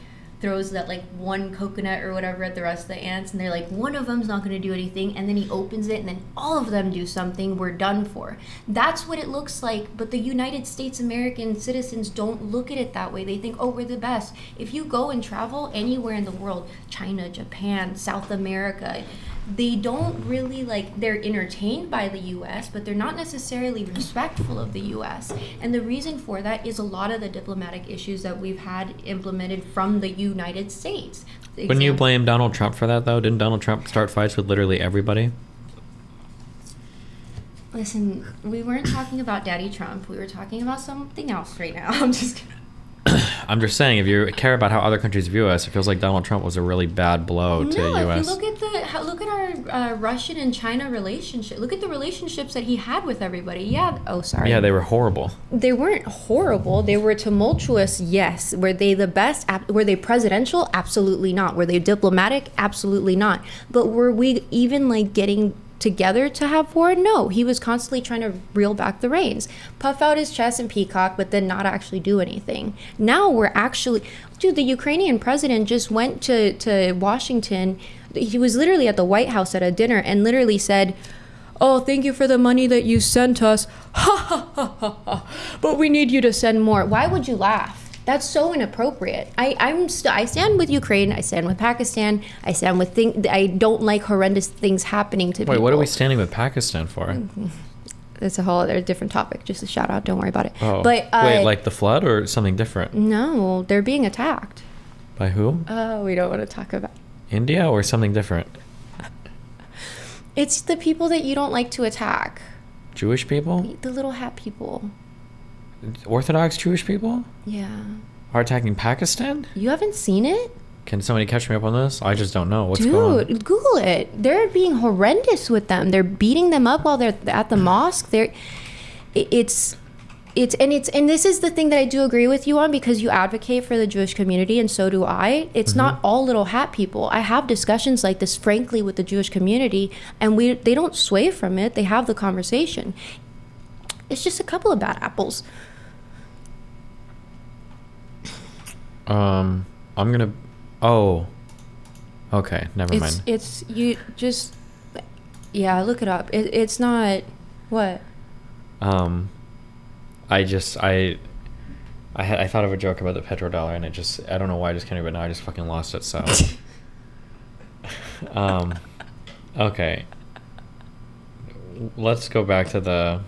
throws that, like, one coconut or whatever at the rest of the ants, and they're like, one of them's not going to do anything, and then he opens it, and then all of them do something, we're done for. That's what it looks like, but the United States American citizens don't look at it that way. They think, oh, we're the best. If you go and travel anywhere in the world, China, Japan, South America, they don't really, like, they're entertained by the U.S., but they're not necessarily respectful of the U.S. And the reason for that is a lot of the diplomatic issues that we've had implemented from the United States. Wouldn't you blame Donald Trump for that, though? Didn't Donald Trump start fights with literally everybody? Listen, we weren't talking about Daddy Trump. We were talking about something else right now. I'm just kidding. I'm just saying, if you care about how other countries view us, it feels like Donald Trump was a really bad blow to No, U.S. if you look at our Russian and China relationship. Look at the relationships that he had with everybody. Yeah. Oh, sorry. Yeah, they were horrible. They weren't horrible. They were tumultuous. Yes. Were they the best? Were they presidential? Absolutely not. Were they diplomatic? Absolutely not. But were we even, like, getting together to have war? No, he was constantly trying to reel back the reins, puff out his chest and peacock, but then not actually do anything. Now we're actually, dude, the Ukrainian president just went to Washington. He was literally at the White House at a dinner and literally said, oh, thank you for the money that you sent us. Ha ha ha ha ha. But we need you to send more. Why would you laugh? That's so inappropriate. I stand with Ukraine. I stand with Pakistan. I stand with I don't like horrendous things happening to people. Wait, what are we standing with Pakistan for? That's a whole other different topic. Just a shout out. Don't worry about it. Oh. But wait, like the flood or something different? No, they're being attacked. By whom? Oh, we don't want to talk about India or something different? It's the people that you don't like to attack. Jewish people? The little hat people. Orthodox Jewish people? Yeah. Are attacking Pakistan? You haven't seen it? Can somebody catch me up on this? I just don't know. What's going on? Dude, Google it. They're being horrendous with them. They're beating them up while they're at the mosque. This is the thing that I do agree with you on, because you advocate for the Jewish community, and so do I. It's not all little hat people. I have discussions like this, frankly, with the Jewish community, and they don't sway from it. They have the conversation. It's just a couple of bad apples. I'm gonna. Oh. Okay, never mind. It's you just. Yeah, look it up. It's not. What? I thought of a joke about the petrodollar, and I don't know why I just can't, but now I just fucking lost it. So. Okay. Let's go back to the.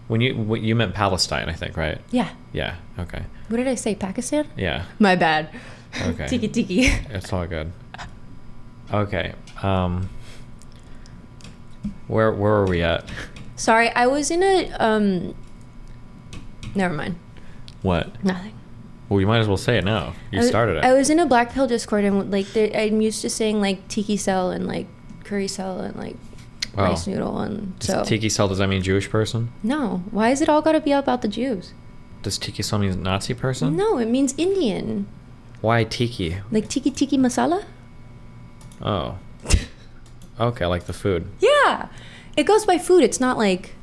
When you meant Palestine, I think, right? Yeah. Yeah. Okay. What did I say? Pakistan? Yeah. My bad. Okay. Tiki. It's all good. Okay. Where were we at? Sorry, I was in a never mind. What? Nothing. Well, you might as well say it now. You started it. I was in a Blackpilled Discord, and like I'm used to saying like tiki cell and like curry cell and like rice noodle, and so Tiki cell, does that mean Jewish person? No. Why is it all got to be about the Jews? Does tiki still mean Nazi person? No, it means Indian. Why tiki? Like tiki masala? Oh. Okay, like the food. Yeah. It goes by food. It's not like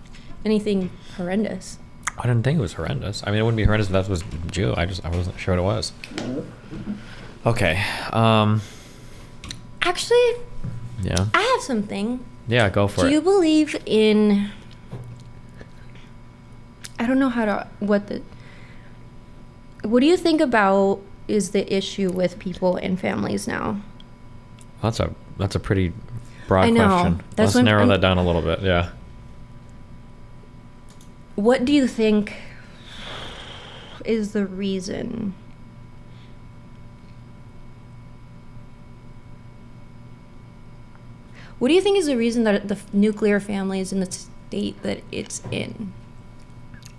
anything horrendous. I didn't think it was horrendous. I mean, it wouldn't be horrendous if that was Jew. I wasn't sure what it was. Okay. Actually, yeah. I have something. Yeah, go for it. Do you believe in... I don't know how to... What do you think about is the issue with people and families now? That's a pretty broad I know. question. Let's narrow that down a little bit. Yeah. What do you think is the reason? What do you think is the reason that the nuclear family is in the state that it's in?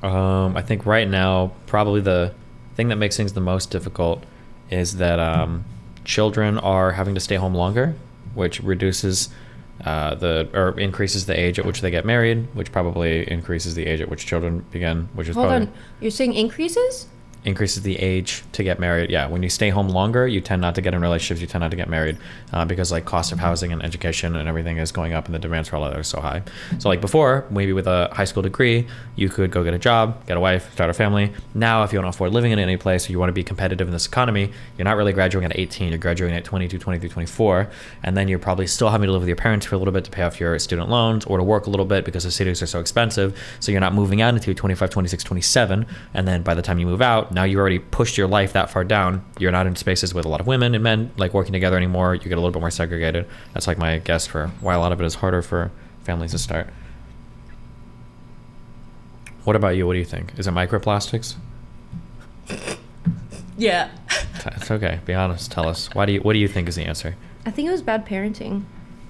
I think right now, probably the thing that makes things the most difficult is that children are having to stay home longer, which reduces increases the age at which they get married, which probably increases the age at which children begin, which is Hold probably... on. You're saying increases? Increases the age to get married. Yeah, when you stay home longer, you tend not to get in relationships, you tend not to get married because like cost of housing and education and everything is going up and the demands for all that are so high. So like before, maybe with a high school degree, you could go get a job, get a wife, start a family. Now, if you want to afford living in any place or you want to be competitive in this economy, you're not really graduating at 18, you're graduating at 22, 23, 24, and then you're probably still having to live with your parents for a little bit to pay off your student loans or to work a little bit because the cities are so expensive. So you're not moving out until 25, 26, 27, and then by the time you move out, now you already pushed your life that far down. You're not in spaces with a lot of women and men like working together anymore. You get a little bit more segregated. That's like my guess for why a lot of it is harder for families to start. What about you? What do you think? Is it microplastics? Yeah. It's okay. Be honest. Tell us. What do you think is the answer? I think it was bad parenting.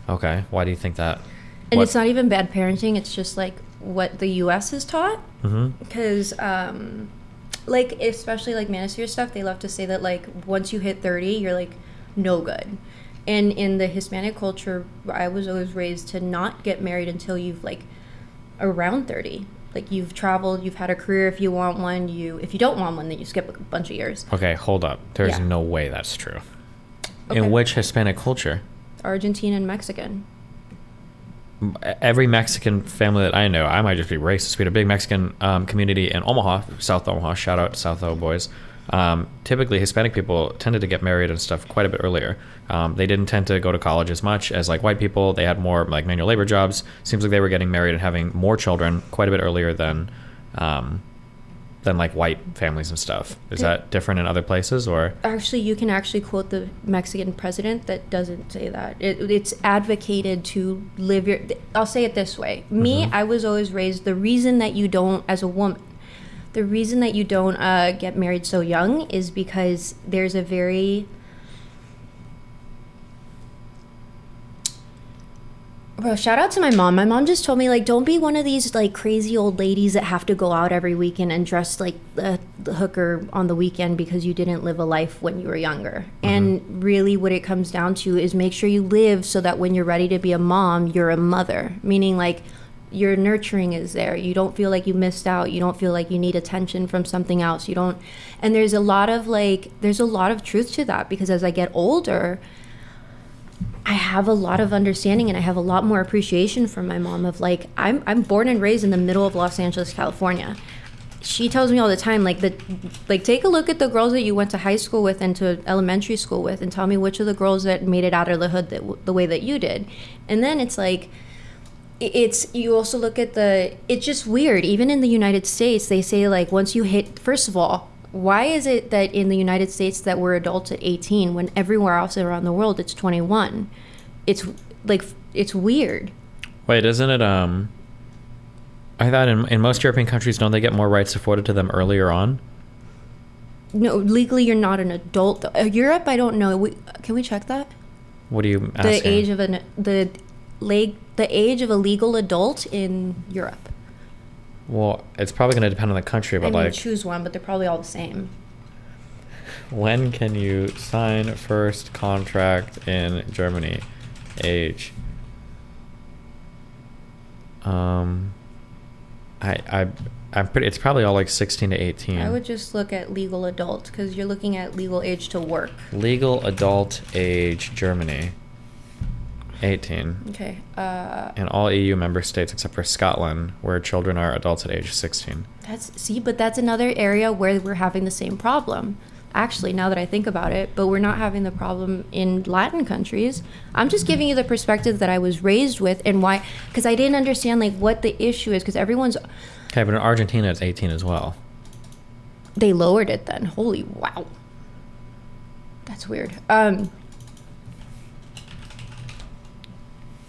Okay. Why do you think that? And it's not even bad parenting. It's just like what the U.S. has taught. Because like especially like manosphere stuff, they love to say that like once you hit 30 you're like no good. And in the Hispanic culture, I was always raised to not get married until you've like around 30. Like you've traveled, you've had a career if you want one, if you don't want one, then you skip a bunch of years. Okay, hold up. There's no way that's true. Okay. In which Hispanic culture? Argentine and Mexican. Every Mexican family that I know, I might just be racist. We had a big Mexican community in Omaha, South Omaha. Shout out to South O boys. Typically, Hispanic people tended to get married and stuff quite a bit earlier. They didn't tend to go to college as much as like white people. They had more like manual labor jobs. Seems like they were getting married and having more children quite a bit earlier than like white families and stuff. Is that different in other places or? Actually, you can actually quote the Mexican president that doesn't say that. It's advocated to live I'll say it this way. Me, I was always raised, the reason that you don't, as a woman, the reason that you don't get married so young is because there's a very... Bro, shout out to my mom. My mom just told me, like, don't be one of these, like, crazy old ladies that have to go out every weekend and dress like the hooker on the weekend because you didn't live a life when you were younger. And really what it comes down to is make sure you live so that when you're ready to be a mom, you're a mother. Meaning, like, your nurturing is there. You don't feel like you missed out. You don't feel like you need attention from something else. You don't... And there's a lot of, truth to that because as I get older... I have a lot of understanding and I have a lot more appreciation from my mom of like, I'm born and raised in the middle of Los Angeles, California. She tells me all the time, take a look at the girls that you went to high school with and to elementary school with and tell me which of the girls that made it out of the hood the way that you did. And then it's like, you also look at it's just weird. Even in the United States, they say like once you hit, first of all, why is it that in the United States that we're adults at 18 when everywhere else around the world it's 21? It's weird. Wait, isn't it I thought in most European countries don't they get more rights afforded to them earlier on? No, legally you're not an adult. Europe, I don't know. Can we check that? What are you asking? The age of a legal adult in Europe. Well, it's probably going to depend on the country, but choose one, but they're probably all the same. When can you sign first contract in Germany? Age. It's probably all like 16 to 18. I would just look at legal adult because you're looking at legal age to work. Legal adult age, Germany, 18. Okay. In all EU member states except for Scotland, where children are adults at age 16. But that's another area where we're having the same problem. Actually, now that I think about it, but we're not having the problem in Latin countries. I'm just giving you the perspective that I was raised with and why, because I didn't understand like what the issue is, because everyone's... Okay, but in Argentina, it's 18 as well. They lowered it then. Holy wow. That's weird.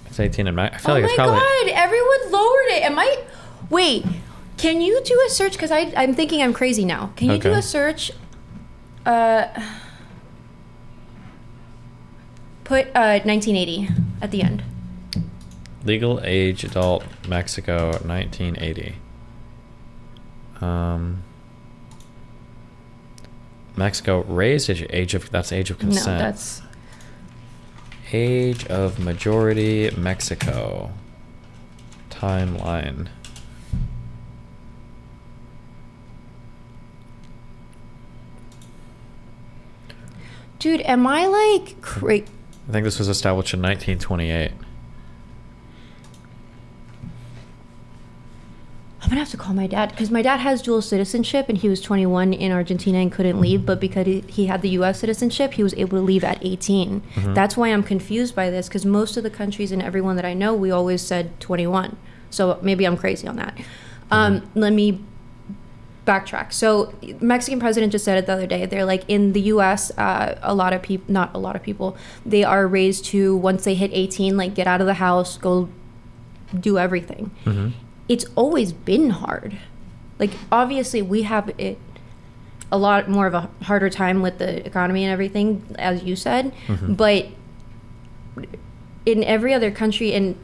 It's 18 in I feel like oh it's my probably... God, everyone lowered it. Wait, can you do a search? Because I'm thinking I'm crazy now. Can you do a search? Put 1980 at the end. Legal age adult Mexico 1980. Mexico raised age of consent. No, that's age of majority Mexico timeline. Dude, am I like crazy? I think this was established in 1928. I'm gonna have to call my dad because my dad has dual citizenship and he was 21 in Argentina and couldn't leave, but because he had the US citizenship, he was able to leave at 18. Mm-hmm. That's why I'm confused by this, because most of the countries and everyone that I know, we always said 21. So maybe I'm crazy on that. Let me backtrack. So Mexican president just said it the other day. They're like, in the US, not a lot of people, they are raised to, once they hit 18, like get out of the house, go do everything. Mm-hmm. It's always been hard. Like, obviously, we have it a lot more of a harder time with the economy and everything, as you said. Mm-hmm. But in every other country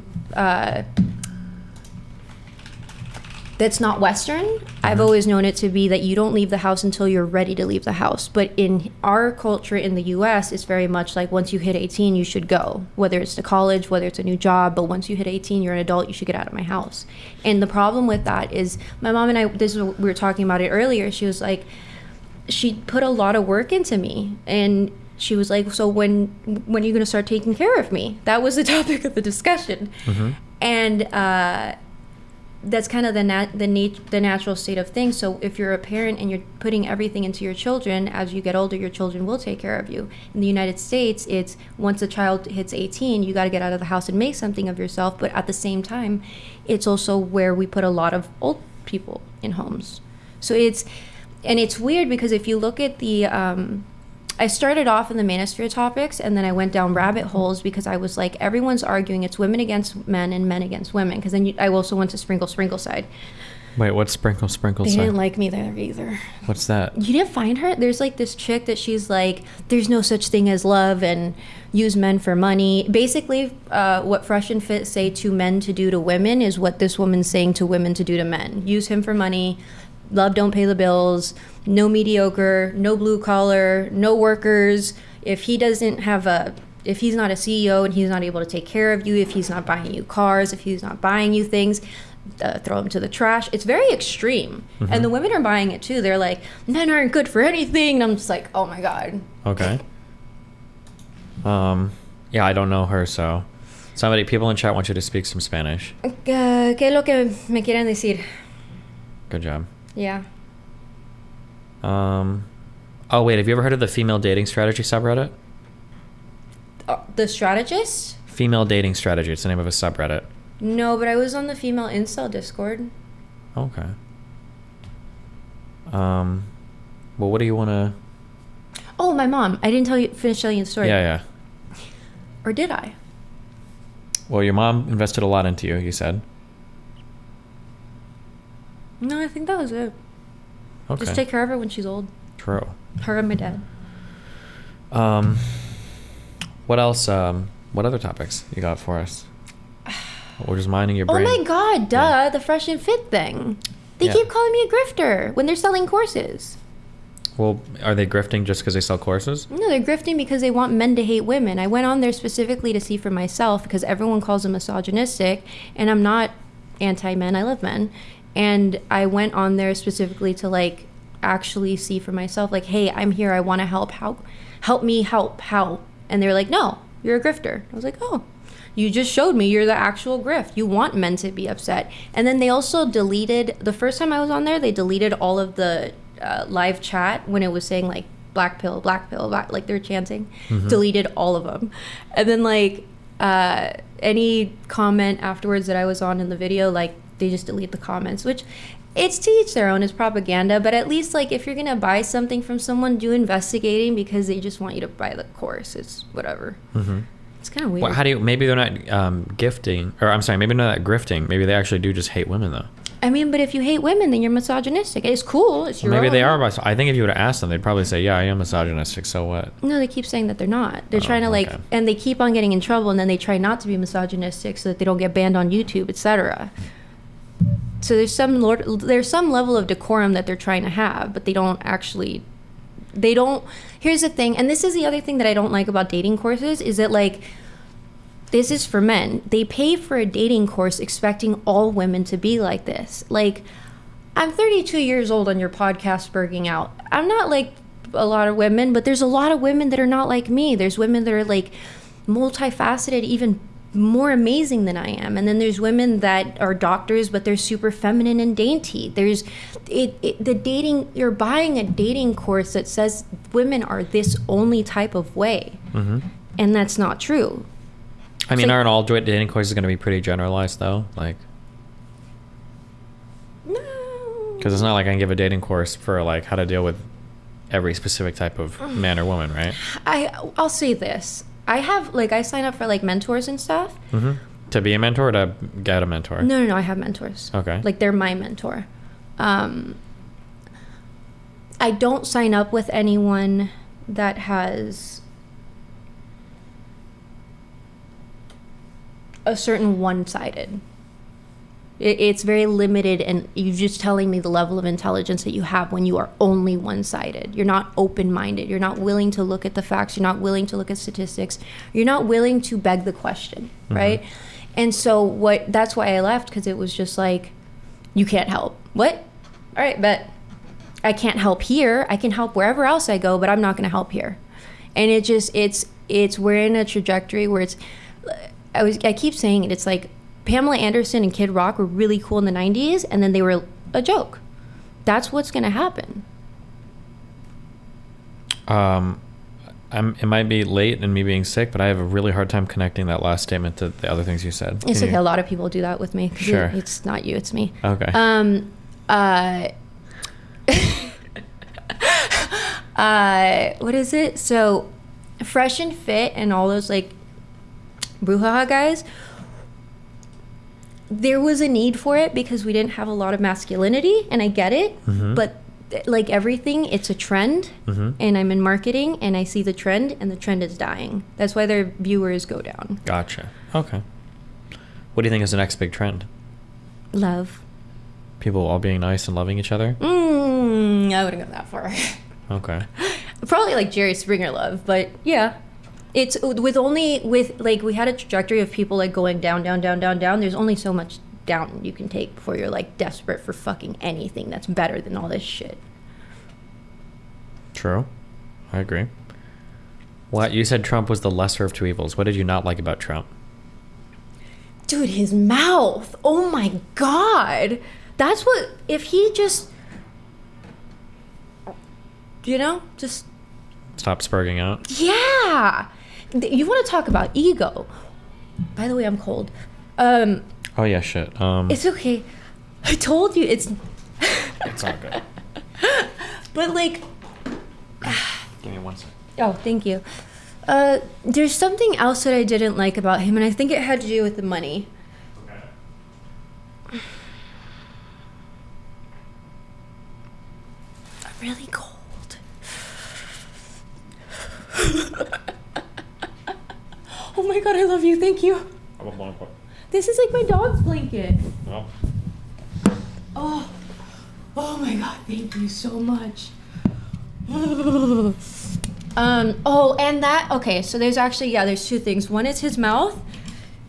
that's not Western, I've always known it to be that you don't leave the house until you're ready to leave the house. But in our culture in the US, it's very much like once you hit 18, you should go, whether it's to college, whether it's a new job. But once you hit 18, you're an adult, you should get out of my house. And the problem with that is my mom and I, we were talking about it earlier. She was like, she put a lot of work into me. And she was like, so when are you going to start taking care of me? That was the topic of the discussion. Mm-hmm. And, that's kind of the natural state of things. So if you're a parent and you're putting everything into your children, as you get older, your children will take care of you. In the United States, it's once a child hits 18, you got to get out of the house and make something of yourself. But at the same time, it's also where we put a lot of old people in homes. So it's weird because if you look at the, I started off in the manosphere topics and then I went down rabbit holes because I was like, everyone's arguing it's women against men and men against women. Because then I also went to sprinkle side. Wait, what's sprinkle side? They didn't like me there either. What's that? You didn't find her? There's like this chick that she's like, there's no such thing as love and use men for money. Basically, what Fresh and Fit say to men to do to women is what this woman's saying to women to do to men. Use him for money. Love don't pay the bills, no mediocre, no blue collar, no workers. If he's not a CEO and he's not able to take care of you, if he's not buying you cars, if he's not buying you things, throw him to the trash. It's very extreme. Mm-hmm. And the women are buying it too. They're like, men aren't good for anything. And I'm just like, oh my God. Okay. Yeah, I don't know her, so people in chat want you to speak some Spanish. ¿Qué es lo que me quieren decir? Good job. Yeah. Oh wait, have you ever heard of the female dating strategy subreddit? The strategist? Female dating strategy. It's the name of a subreddit. No, but I was on the female incel Discord. Okay. Well, what do you want to... Oh, my mom. I didn't finish telling you the story. Yeah. Or did I? Well, your mom invested a lot into you, you said. No, I think that was it. Okay. Just take care of her when she's old. True. Her and my dad. What else? What other topics you got for us? We're just minding your brain. Oh my God, duh. Yeah. The Fresh and Fit thing. They keep calling me a grifter when they're selling courses. Well, are they grifting just because they sell courses? No, they're grifting because they want men to hate women. I went on there specifically to see for myself because everyone calls them misogynistic, and I'm not anti-men. I love men. And I went on there specifically to like actually see for myself, like, hey, I'm here, I want to help. Help me help. How? And they're like, no, you're a grifter. I was like, oh, you just showed me you're the actual grift. You want men to be upset. And then they also deleted, the first time I was on there, they deleted all of the live chat when it was saying like Blackpilled, like they're chanting, deleted all of them. And then like any comment afterwards that I was on in the video, like they just delete the comments, which it's to each their own. It's propaganda, but at least like if you're gonna buy something from someone, do investigating, because they just want you to buy the course. It's whatever. It's kind of weird. Well, how do you? Maybe they're not gifting, or I'm sorry, maybe they're not grifting. Maybe they actually do just hate women though. I mean, but if you hate women, then you're misogynistic. It's cool. It's your maybe own. they are. I think if you would have asked them, they'd probably say, "Yeah, I am misogynistic. So what?" No, they keep saying that they're not. They're trying to like, okay. and they keep on getting in trouble, and then they try not to be misogynistic so that they don't get banned on YouTube, etc. So there's some level of decorum that they're trying to have, but they don't. Here's the thing, and this is the other thing that I don't like about dating courses, is that like, this is for men. They pay for a dating course expecting all women to be like this. Like, I'm 32 years old on your podcast berging out. I'm not like a lot of women, but there's a lot of women that are not like me. There's women that are like multifaceted, even more amazing than I am. And then there's women that are doctors, but they're super feminine and dainty. There's the dating, you're buying a dating course that says women are this only type of way. And that's not true. I mean, like, aren't all dating courses going to be pretty generalized though? Like, no. Because it's not like I can give a dating course for like how to deal with every specific type of man or woman, right? I'll say this. I sign up for like mentors and stuff. To be a mentor or to get a mentor? No, I have mentors. Okay. Like they're my mentor. I don't sign up with anyone that has a certain one-sided. It's very limited, and you're just telling me the level of intelligence that you have when you are only one-sided. You're not open-minded. You're not willing to look at the facts. You're not willing to look at statistics. You're not willing to beg the question, right? And so that's why I left, because it was just like, you can't help. What? All right, bet. I can't help here. I can help wherever else I go, but I'm not going to help here. And we're in a trajectory where I keep saying it. It's like Pamela Anderson and Kid Rock were really cool in the 90s, and then they were a joke. That's what's going to happen. It might be late and me being sick, but I have a really hard time connecting that last statement to the other things you said. It's okay. A lot of people do that with me. Sure. It's not you. It's me. Okay. What is it? So, Fresh and Fit and all those like brouhaha guys, there was a need for it because we didn't have a lot of masculinity, and I get it, but like everything, it's a trend, and I'm in marketing, and I see the trend, and the trend is dying. That's why their viewers go down. Gotcha. Okay. What do you think is the next big trend? Love. People all being nice and loving each other? I wouldn't go that far. Okay. Probably like Jerry Springer love, but yeah. It's like we had a trajectory of people like going down. There's only so much down you can take before you're like desperate for fucking anything that's better than all this shit. True. I agree. What? You said Trump was the lesser of two evils. What did you not like about Trump? Dude, his mouth. Oh my God. That's what, if he just, just stop spurging out. Yeah. You want to talk about ego. By the way, I'm cold. Oh yeah, shit. It's okay. I told you it's it's all good. But like give me 1 second. Oh, thank you. There's something else that I didn't like about him, and I think it had to do with the money. Okay. I'm really cold. Oh my God, I love you. Thank you. How about blanket? This is like my dog's blanket. Oh. Oh my God, thank you so much. Okay, so there's two things. One is his mouth,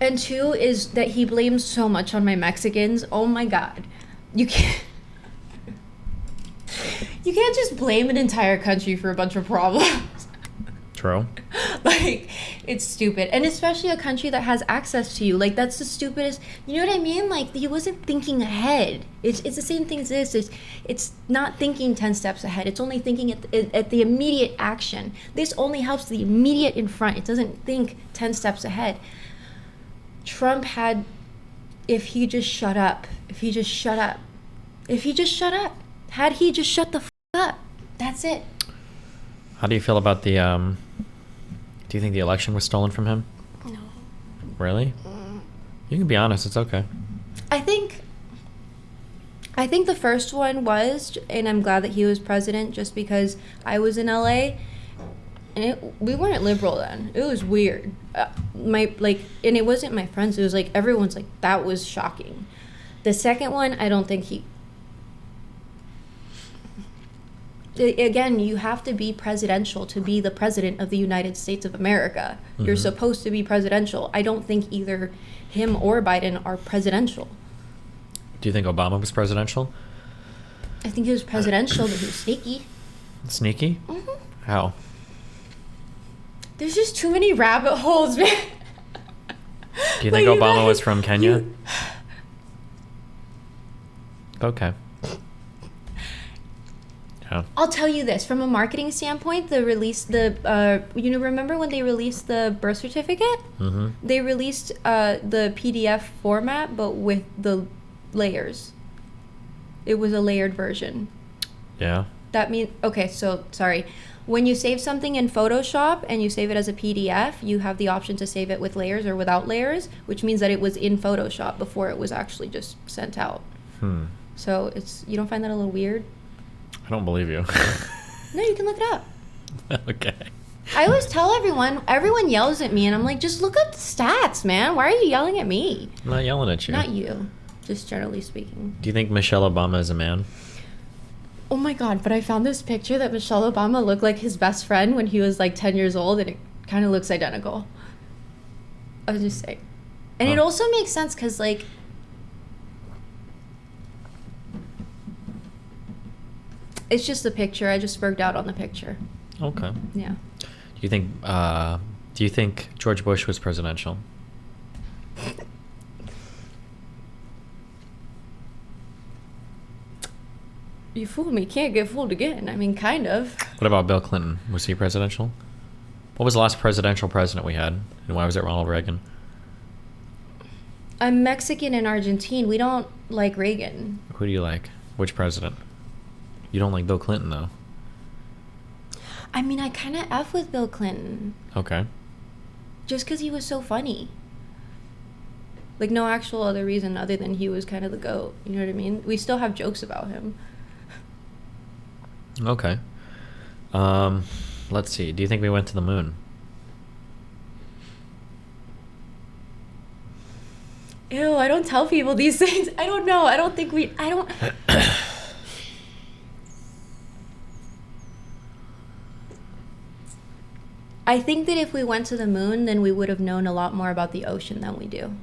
and two is that he blames so much on my Mexicans. Oh my God. you can't you can't just blame an entire country for a bunch of problems. True. Like, it's stupid. And especially a country that has access to you. Like, that's the stupidest. You know what I mean? Like, he wasn't thinking ahead. It's the same thing as this. It's not thinking 10 steps ahead. It's only thinking at the immediate action. This only helps the immediate in front. It doesn't think 10 steps ahead. Trump had, if he just shut up, had he just shut the f*** up, that's it. How do you feel about the, do you think the election was stolen from him? No. Really? You can be honest, it's okay. I think the first one was, and I'm glad that he was president just because I was in LA, and we weren't liberal then. It was weird. And it wasn't my friends. It was like everyone's like, that was shocking. The second one, I don't think again, you have to be presidential to be the president of the United States of America. Mm-hmm. You're supposed to be presidential. I don't think either him or Biden are presidential. Do you think Obama was presidential? I think he was presidential, but he was sneaky. Sneaky? Mm-hmm. How? There's just too many rabbit holes, man. Do you think Obama was from Kenya? Okay. Yeah. I'll tell you this, from a marketing standpoint, remember when they released the birth certificate? Mm-hmm. They released the PDF format, but with the layers. It was a layered version. Yeah. That means, okay, so, sorry. When you save something in Photoshop and you save it as a PDF, you have the option to save it with layers or without layers, which means that it was in Photoshop before it was actually just sent out. So you don't find that a little weird? I don't believe you. No, you can look it up. Okay. I always tell everyone yells at me, and I'm like, just look up the stats, man. Why are you yelling at me? I'm not yelling at you. Not you, just generally speaking. Do you think Michelle Obama is a man? Oh my God, but I found this picture that Michelle Obama looked like his best friend when he was like 10 years old, and it kind of looks identical. I was just saying. And It also makes sense because, like, it's just the picture. I just worked out on the picture. Okay. Yeah. Do you think George Bush was presidential? You fooled me. Can't get fooled again. I mean, kind of. What about Bill Clinton? Was he presidential? What was the last presidential president we had? And why was it Ronald Reagan? I'm Mexican and Argentine. We don't like Reagan. Who do you like? Which president? You don't like Bill Clinton, though. I mean, I kind of F with Bill Clinton. Okay. Just because he was so funny. Like, no actual other reason other than he was kind of the GOAT. You know what I mean? We still have jokes about him. Okay. Let's see. Do you think we went to the moon? Ew, I don't tell people these things. I don't know. I don't. I think that if we went to the moon, then we would have known a lot more about the ocean than we do.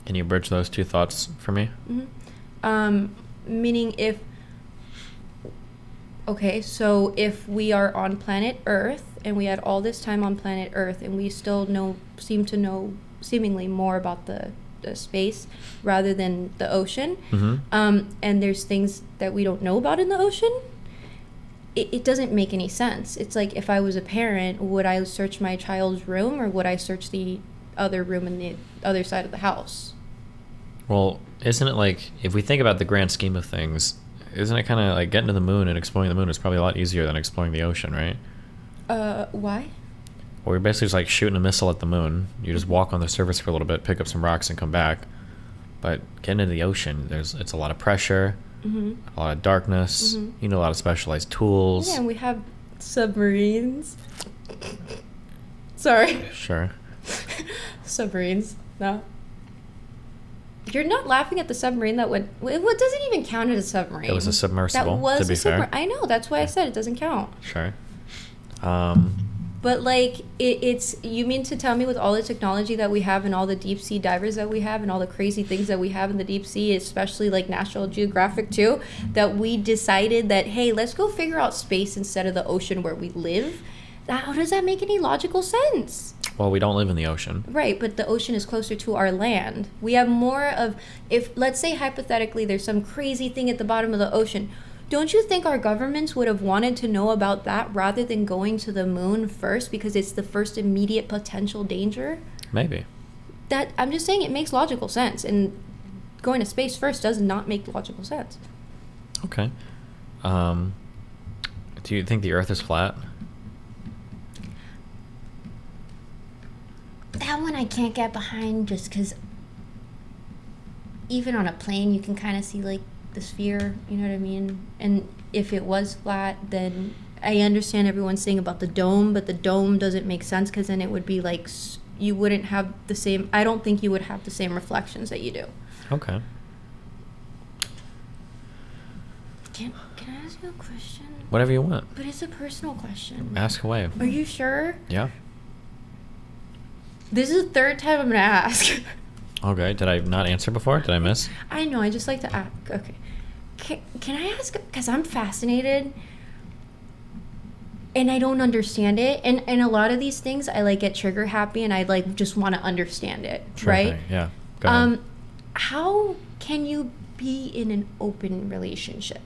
Can you bridge those two thoughts for me? Mm-hmm. Meaning so if we are on planet Earth and we had all this time on planet Earth and we still seem to know seemingly more about the space rather than the ocean, mm-hmm. And there's things that we don't know about in the ocean, it doesn't make any sense. It's like, if I was a parent, would I search my child's room or would I search the other room in the other side of the house? Well, isn't it like, if we think about the grand scheme of things, isn't it kind of like getting to the moon and exploring the moon is probably a lot easier than exploring the ocean, right? Why? Well, you're basically just like shooting a missile at the moon. You just walk on the surface for a little bit, pick up some rocks, and come back. But getting into the ocean, it's a lot of pressure, mm-hmm. a lot of darkness. Mm-hmm. You need a lot of specialized tools. Yeah, and we have submarines. Sorry. Sure. Submarines. No. You're not laughing at the submarine that went... What doesn't even count as a submarine? It was a submersible, that was to be fair. I know, that's why I said it doesn't count. Sure. But like it's you mean to tell me with all the technology that we have and all the deep sea divers that we have and all the crazy things that we have in the deep sea, especially like National Geographic too, that we decided that, hey, let's go figure out space instead of the ocean where we live? How does that make any logical sense? Well, we don't live in the ocean. Right, but the ocean is closer to our land. We have more of, if let's say hypothetically there's some crazy thing at the bottom of the ocean, don't you think our governments would have wanted to know about that rather than going to the moon first because it's the first immediate potential danger? Maybe. That I'm just saying it makes logical sense, and going to space first does not make logical sense. Okay. Do you think the Earth is flat? That one I can't get behind just because even on a plane you can kind of see like the sphere, you know what I mean? And if it was flat, then I understand everyone's saying about the dome, but the dome doesn't make sense because then it would be like you wouldn't have the same, I don't think you would have the same reflections that you do. Okay. Can I ask you a question? Whatever you want. But it's a personal question. Ask away. Are you sure? Yeah. This is the third time I'm going to ask. Okay. Did I not answer before? Did I miss? I know. I just like to ask. Okay. Can I ask? Because I'm fascinated. And I don't understand it. And a lot of these things, I like get trigger happy and I like just want to understand it. Sure right? Thing. Yeah. Go ahead. How can you be in an open relationship?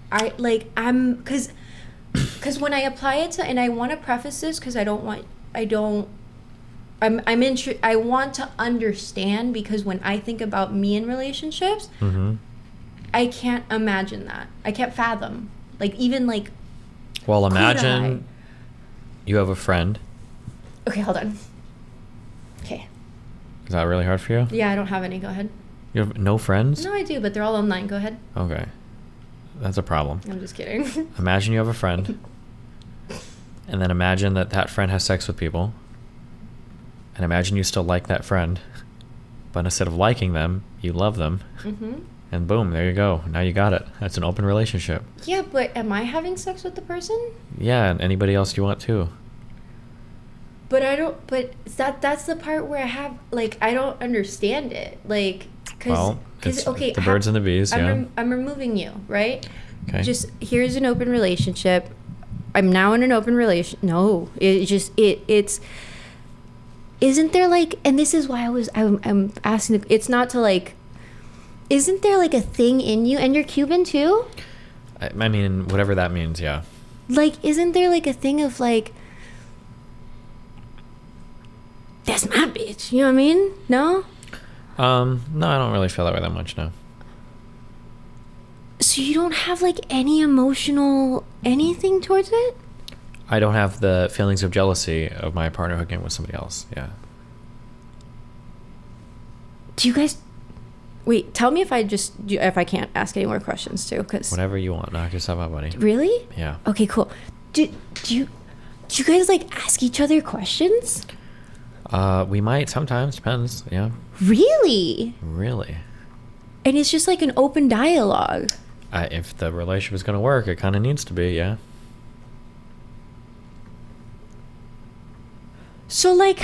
Because when I apply it to, and I want to preface this because I want to understand, because when I think about me in relationships, mm-hmm. I can't imagine that. I can't fathom. Like, even like, well, imagine you have a friend. Okay, hold on. Okay. Is that really hard for you? Yeah, I don't have any. Go ahead. You have no friends? No, I do, but they're all online. Go ahead. Okay. That's a problem. I'm just kidding. Imagine you have a friend. And then imagine that friend has sex with people. And imagine you still like that friend. But instead of liking them, you love them. Mm-hmm. And boom, there you go. Now you got it. That's an open relationship. Yeah, but am I having sex with the person? Yeah, and anybody else you want too. But I don't, but that's the part where I don't understand it. Like, because okay, the birds and the bees, I'm removing you, right? Okay. Just, here's an open relationship. I'm now in an open relation. No, it's, isn't there like, and this is why I'm asking, it's not to like, isn't there like a thing in you, and you're Cuban too? I mean, whatever that means, yeah. Like, isn't there like a thing of like, that's my bitch, you know what I mean? No? No, I don't really feel that way that much, no. So you don't have like any emotional anything towards it? I don't have the feelings of jealousy of my partner hooking with somebody else, yeah. Do you guys... Wait, tell me if I can't ask any more questions too, because... Whatever you want, knock yourself out, buddy. Really? Yeah. Okay, cool. Do you guys like ask each other questions? We might sometimes, depends, yeah. Really? Really? And it's just like an open dialogue. If the relationship is going to work, it kind of needs to be, yeah. So like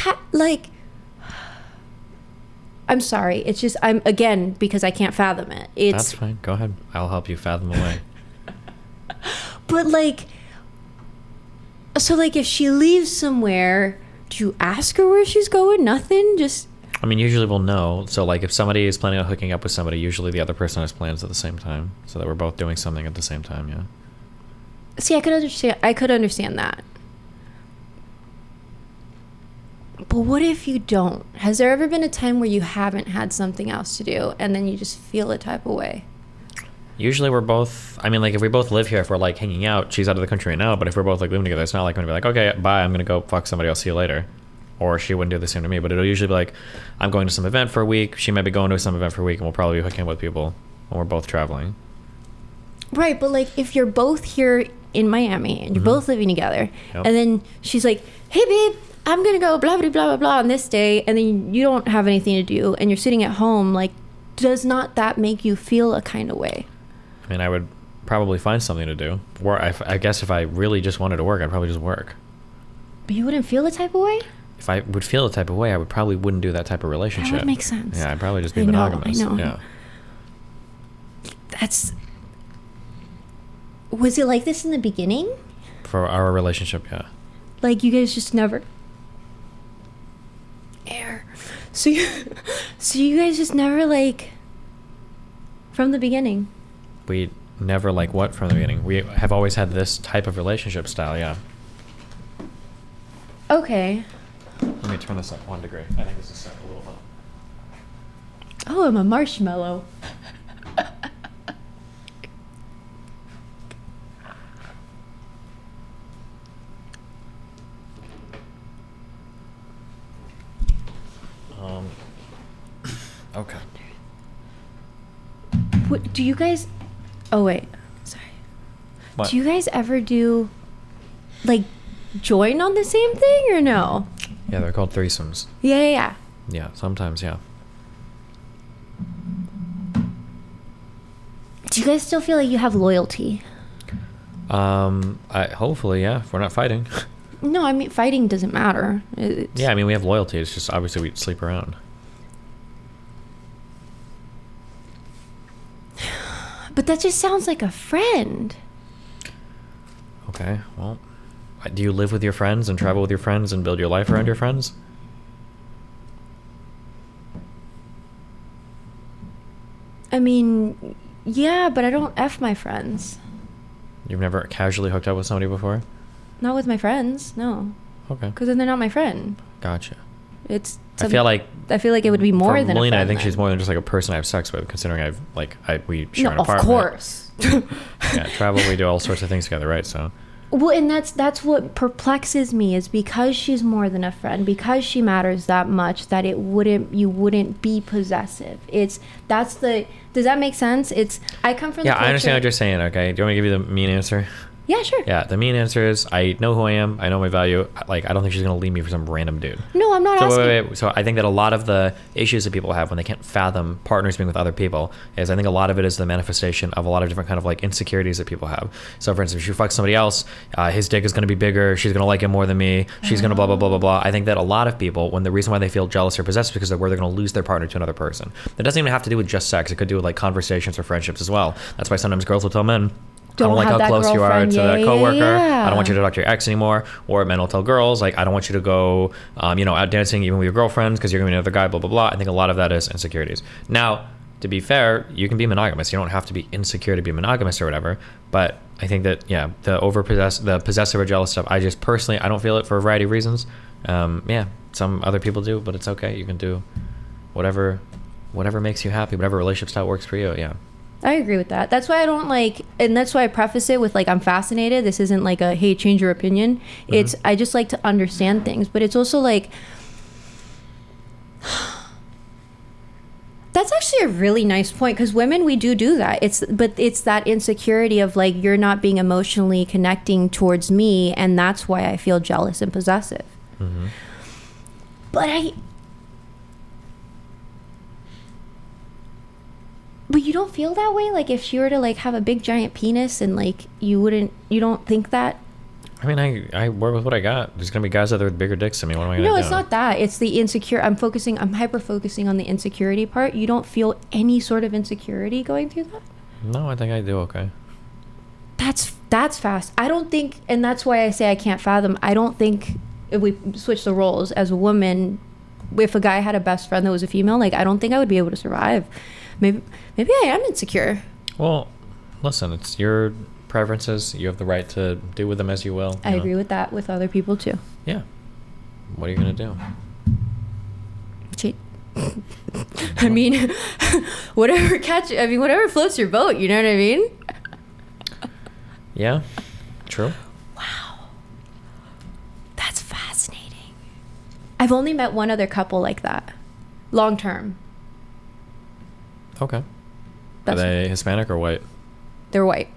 I'm sorry. It's just, again, because I can't fathom it. That's fine. Go ahead. I'll help you fathom away. But like, so like if she leaves somewhere, do you ask her where she's going? Nothing? Just... I mean, usually we'll know. So like if somebody is planning on hooking up with somebody, usually the other person has plans at the same time. So that we're both doing something at the same time, yeah. See, I could understand that. But what if you don't? Has there ever been a time where you haven't had something else to do and then you just feel a type of way? Usually we're both, I mean, like if we both live here, if we're like hanging out, she's out of the country right now, but if we're both like living together, it's not like I'm going to be like, okay, bye, I'm going to go fuck somebody, I'll see you later. Or she wouldn't do the same to me, but it'll usually be like, I'm going to some event for a week, she might be going to some event for a week, and we'll probably be hooking up with people when we're both traveling. Right, but like if you're both here in Miami and you're both living together, Yep. and then she's like, hey babe, I'm gonna go blah blah blah blah blah on this day, and then you don't have anything to do and you're sitting at home, like, does not that make you feel a kind of way? I mean, I would probably find something to do. Or I guess if I really just wanted to work, I'd probably just work. But you wouldn't feel the type of way? If I would feel the type of way, I probably wouldn't do that type of relationship. That would make sense. Yeah, I'd probably just be monogamous. I know. Yeah. Was it like this in the beginning? For our relationship, yeah. Like, you guys just never... So you guys just never, like... From the beginning? We never, like, what from the beginning? We have always had this type of relationship style, yeah. Okay. Let me turn this up 1 degree. I think this is set a little low. Oh, I'm a marshmallow. Okay. What do you guys... Oh, wait. Sorry. What? Do you guys ever do, like, join on the same thing or no? Yeah, they're called threesomes. Yeah. Yeah, sometimes, yeah. Do you guys still feel like you have loyalty? Hopefully, yeah, if we're not fighting. No, I mean, fighting doesn't matter. Yeah, I mean, we have loyalty. It's just obviously we sleep around. But that just sounds like a friend. Okay, well, do you live with your friends and travel with your friends and build your life around your friends? I mean, yeah, but I don't F my friends. You've never casually hooked up with somebody before? Not with my friends, no. Okay. Because then they're not my friend. Gotcha. I feel like it would be more than Melina, a friend. I think then. she's more than just like a person I have sex with, considering we share an apartment. Of course. Yeah, travel, we do all sorts of things together, right? So. Well, and that's what perplexes me, is because she's more than a friend, because she matters that much, that you wouldn't be possessive. Does that make sense? I come from the culture. I understand what you're saying. Okay, do you want me to give you the mean answer? Yeah, sure. Yeah, the mean answer is I know who I am. I know my value. Like, I don't think she's gonna leave me for some random dude. No, I'm not asking. Wait. So I think that a lot of the issues that people have when they can't fathom partners being with other people is, I think a lot of it is the manifestation of a lot of different kind of like insecurities that people have. So for instance, if you fuck somebody else, his dick is gonna be bigger. She's gonna like him more than me. She's gonna blah blah blah blah blah. I think that a lot of people, when the reason why they feel jealous or possessed, is because they're worried they're gonna lose their partner to another person. That doesn't even have to do with just sex. It could do with like conversations or friendships as well. That's why sometimes girls will tell men, I don't like how close you are to that coworker. I don't want you to talk to your ex anymore. Or men will tell girls, like, I don't want you to go, out dancing even with your girlfriends because you're going to be another guy, blah, blah, blah. I think a lot of that is insecurities. Now, to be fair, you can be monogamous. You don't have to be insecure to be monogamous or whatever. But I think that, yeah, the possessive or jealous stuff, I just personally, I don't feel it for a variety of reasons. Some other people do, but it's okay. You can do whatever makes you happy, whatever relationship style works for you, yeah. I agree with that. That's why I don't and that's why I preface it with I'm fascinated. This isn't like a, hey, change your opinion. Mm-hmm. I just like to understand things, but it's also that's actually a really nice point, because women, we do that. It's that insecurity of you're not being emotionally connecting towards me, and that's why I feel jealous and possessive. Mm-hmm. But you don't feel that way? If she were to have a big giant penis and you don't think that? I mean, I work with what I got. There's gonna be guys out there with bigger dicks than me. What am I gonna do? No, it's not that. It's the insecure. I'm hyper focusing on the insecurity part. You don't feel any sort of insecurity going through that? No, I think I do okay. That's fast. I don't think, and that's why I say I can't fathom. I don't think if we switch the roles as a woman, if a guy had a best friend that was a female, I don't think I would be able to survive. Maybe I am insecure. Well, listen, it's your preferences. You have the right to do with them as you will. I agree with that with other people too. Yeah. What are you gonna do? Cheat. I mean, whatever floats your boat. You know what I mean? Yeah. True. Wow. That's fascinating. I've only met one other couple like that, long term. Okay. Are they Hispanic or white? They're white.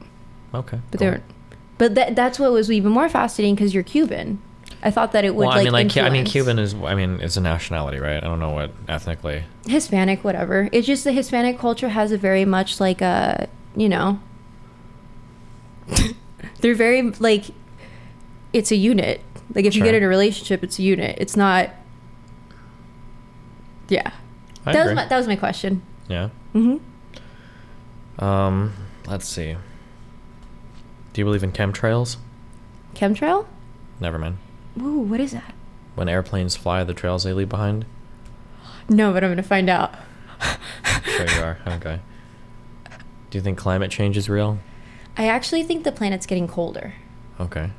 Okay. But cool. That's what was even more fascinating, because you're Cuban. I thought that it would influence. Cuban is, it's a nationality, right? I don't know what ethnically. Hispanic, whatever. It's just the Hispanic culture has a very much they're very it's a unit. Like if you Sure. get in a relationship, it's a unit. It's not. Yeah. I That agree. was my question. Yeah. Mm-hmm. Let's see. Do you believe in chemtrails? Chemtrail? Never mind. Ooh, what is that? When airplanes fly, the trails they leave behind? No, but I'm gonna find out. Sure you are. Okay. Do you think climate change is real? I actually think the planet's getting colder. Okay.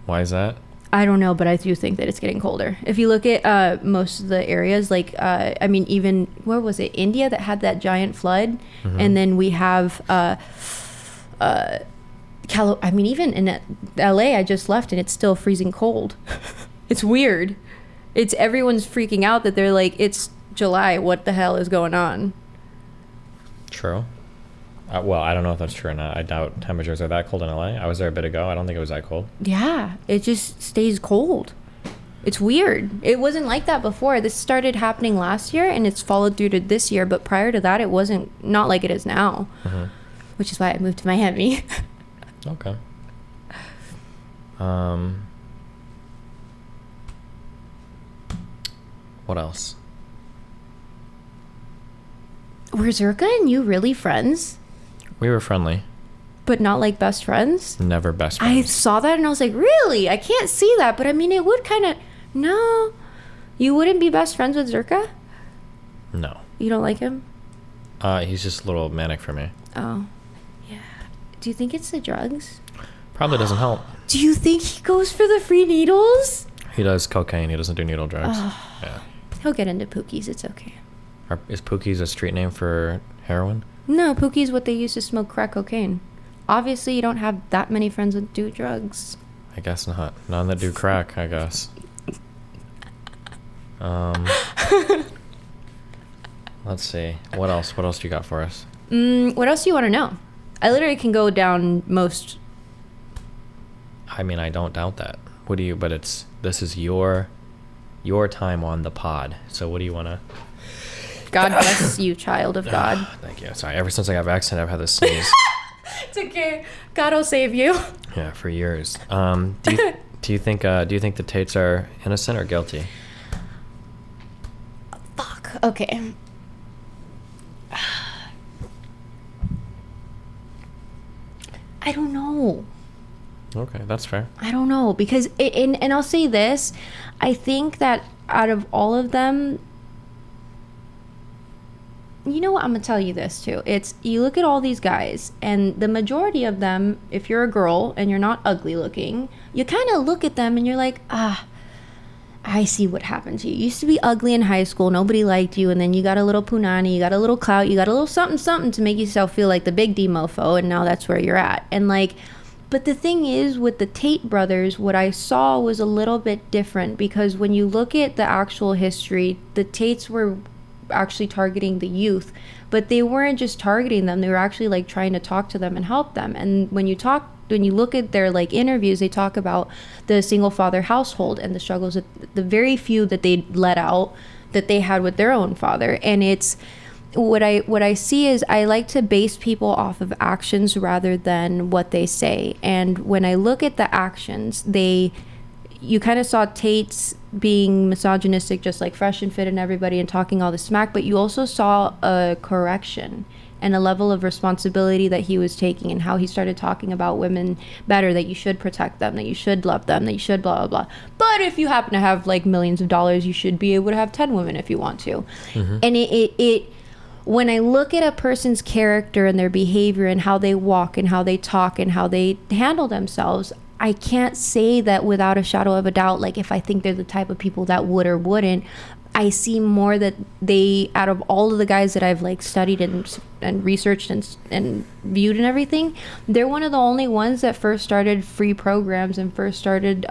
Why is that? I don't know, but I do think that it's getting colder. If you look at most of the areas, like, I mean, even, where was it? India that had that giant flood. Mhm. And then we have, I mean, even in LA, I just left and it's still freezing cold. It's weird. Everyone's freaking out that they're like, it's July. What the hell is going on? True. Well, I don't know if that's true or not. I doubt temperatures are that cold in LA. I was there a bit ago. I don't think it was that cold. Yeah, it just stays cold. It's weird. It wasn't like that before. This started happening last year and it's followed through to this year. But prior to that, it wasn't not like it is now, Mm-hmm. which is why I moved to Miami. Okay. What else? Were Zerka and you really friends? We were friendly. But not like best friends? Never best I friends. saw that and I was like, really? I can't see that. But I mean, it would kind of... No. You wouldn't be best friends with Zerka? No. You don't like him? He's just a little manic for me. Oh. Yeah. Do you think it's the drugs? Probably doesn't help. Do you think he goes for the free needles? He does cocaine. He doesn't do needle drugs. Yeah. He'll get into Pookies. It's okay. Is Pookie's a street name for heroin? No, Pookie's what they use to smoke crack cocaine. Obviously, you don't have that many friends that do drugs. I guess not. None that do crack, I guess. Let's see. What else? What else do you got for us? What else do you want to know? I literally can go down most. I mean, I don't doubt that. What do you? But this is your time on the pod. So what do you want to? God bless you, child of God. Thank you. Sorry. Ever since I got vaccinated, I've had this sneeze. It's okay. God will save you. Yeah, for years. Do you think the Tates are innocent or guilty? Fuck. Okay. I don't know. Okay, that's fair. I don't know because and I'll say this, I think that out of all of them, you know what, I'm gonna tell you this too. It's you look at all these guys and the majority of them, if you're a girl and you're not ugly looking, you kind of look at them and you're like, I see what happened to you. You used to be ugly in high school, nobody liked you, and then you got a little punani, you got a little clout, you got a little something to make yourself feel like the big D mofo, and now that's where you're at. And like, but the thing is, with the Tate brothers, what I saw was a little bit different because when you look at the actual history, the Tates were actually targeting the youth, but they weren't just targeting them, they were actually like trying to talk to them and help them. And when you look at their like interviews, they talk about the single father household and the struggles that the very few that they let out that they had with their own father. And it's what I see is I like to base people off of actions rather than what they say. And when I look at the actions, you kind of saw Tate's being misogynistic, just like Fresh and Fit and everybody, and talking all the smack, but you also saw a correction and a level of responsibility that he was taking and how he started talking about women better, that you should protect them, that you should love them, that you should blah, blah, blah. But if you happen to have like millions of dollars, you should be able to have 10 women if you want to. Mm-hmm. And it when I look at a person's character and their behavior and how they walk and how they talk and how they handle themselves, I can't say that without a shadow of a doubt, like if I think they're the type of people that would or wouldn't. I see more that they, out of all of the guys that I've like studied and researched and viewed and everything, they're one of the only ones that first started free programs and first started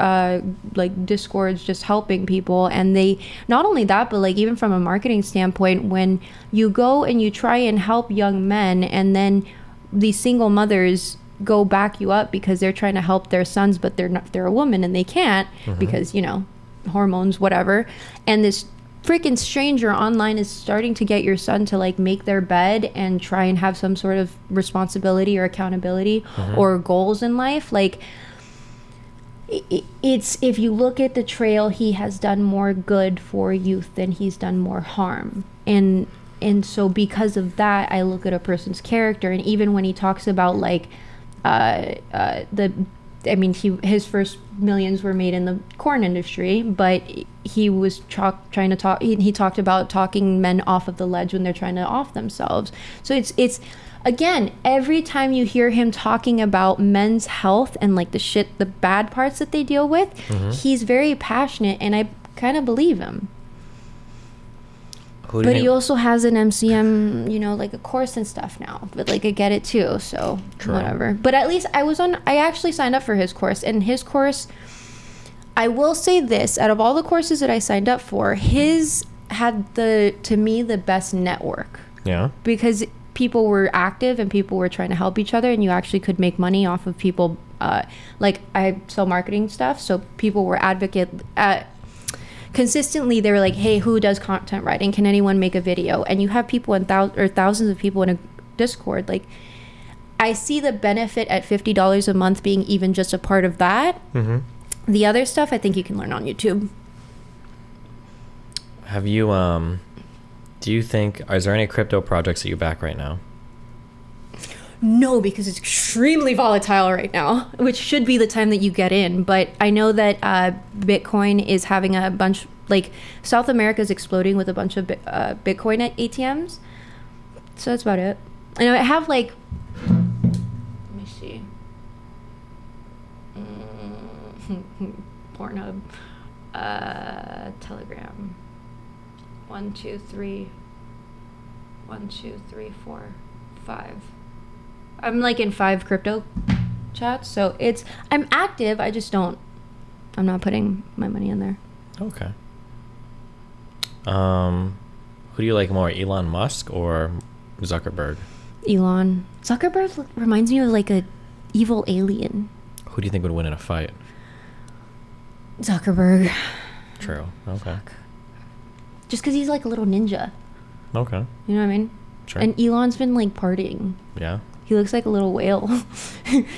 like discords, just helping people. And they, not only that, but like even from a marketing standpoint, when you go and you try and help young men and then these single mothers go back you up because they're trying to help their sons, but they're a woman and they can't because, you know, hormones, whatever. And this freaking stranger online is starting to get your son to like make their bed and try and have some sort of responsibility or accountability or goals in life. Like it's, if you look at the trail, he has done more good for youth than he's done more harm. And so because of that, I look at a person's character, and even when he talks about like his first millions were made in the corn industry, but he was trying to talk. He talked about talking men off of the ledge when they're trying to off themselves. So it's again, every time you hear him talking about men's health and like the bad parts that they deal with, he's very passionate, and I kind of believe him. But he also has an MCM, like a course and stuff now. But like I get it too, so True. Whatever. But at least I actually signed up for his course, and his course, I will say this, out of all the courses that I signed up for, his had to me the best network. Yeah. Because people were active and people were trying to help each other, and you actually could make money off of people. Like I sell marketing stuff, so people were consistently they were like, hey, who does content writing? Can anyone make a video? And you have people in thousands of people in a Discord. Like, I see the benefit at $50 a month being even just a part of that. The other stuff I think you can learn on YouTube. Have you do you think, is there any crypto projects that you back right now? No, because it's extremely volatile right now, which should be the time that you get in. But I know that Bitcoin is having a bunch, like South America is exploding with a bunch of Bitcoin at ATMs. So that's about it. And I have like, let me see. Pornhub, Telegram. 1, 2, 3, 4, 5. I'm like in 5 crypto chats, so I'm active. I'm not putting my money in there. Okay. Who do you like more, Elon Musk or Zuckerberg? Elon. Zuckerberg reminds me of like a evil alien. Who do you think would win in a fight? Zuckerberg. True. Okay. Fuck. Just because he's like a little ninja. Okay. You know what I mean? Sure. And Elon's been like partying. Yeah. He looks like a little whale.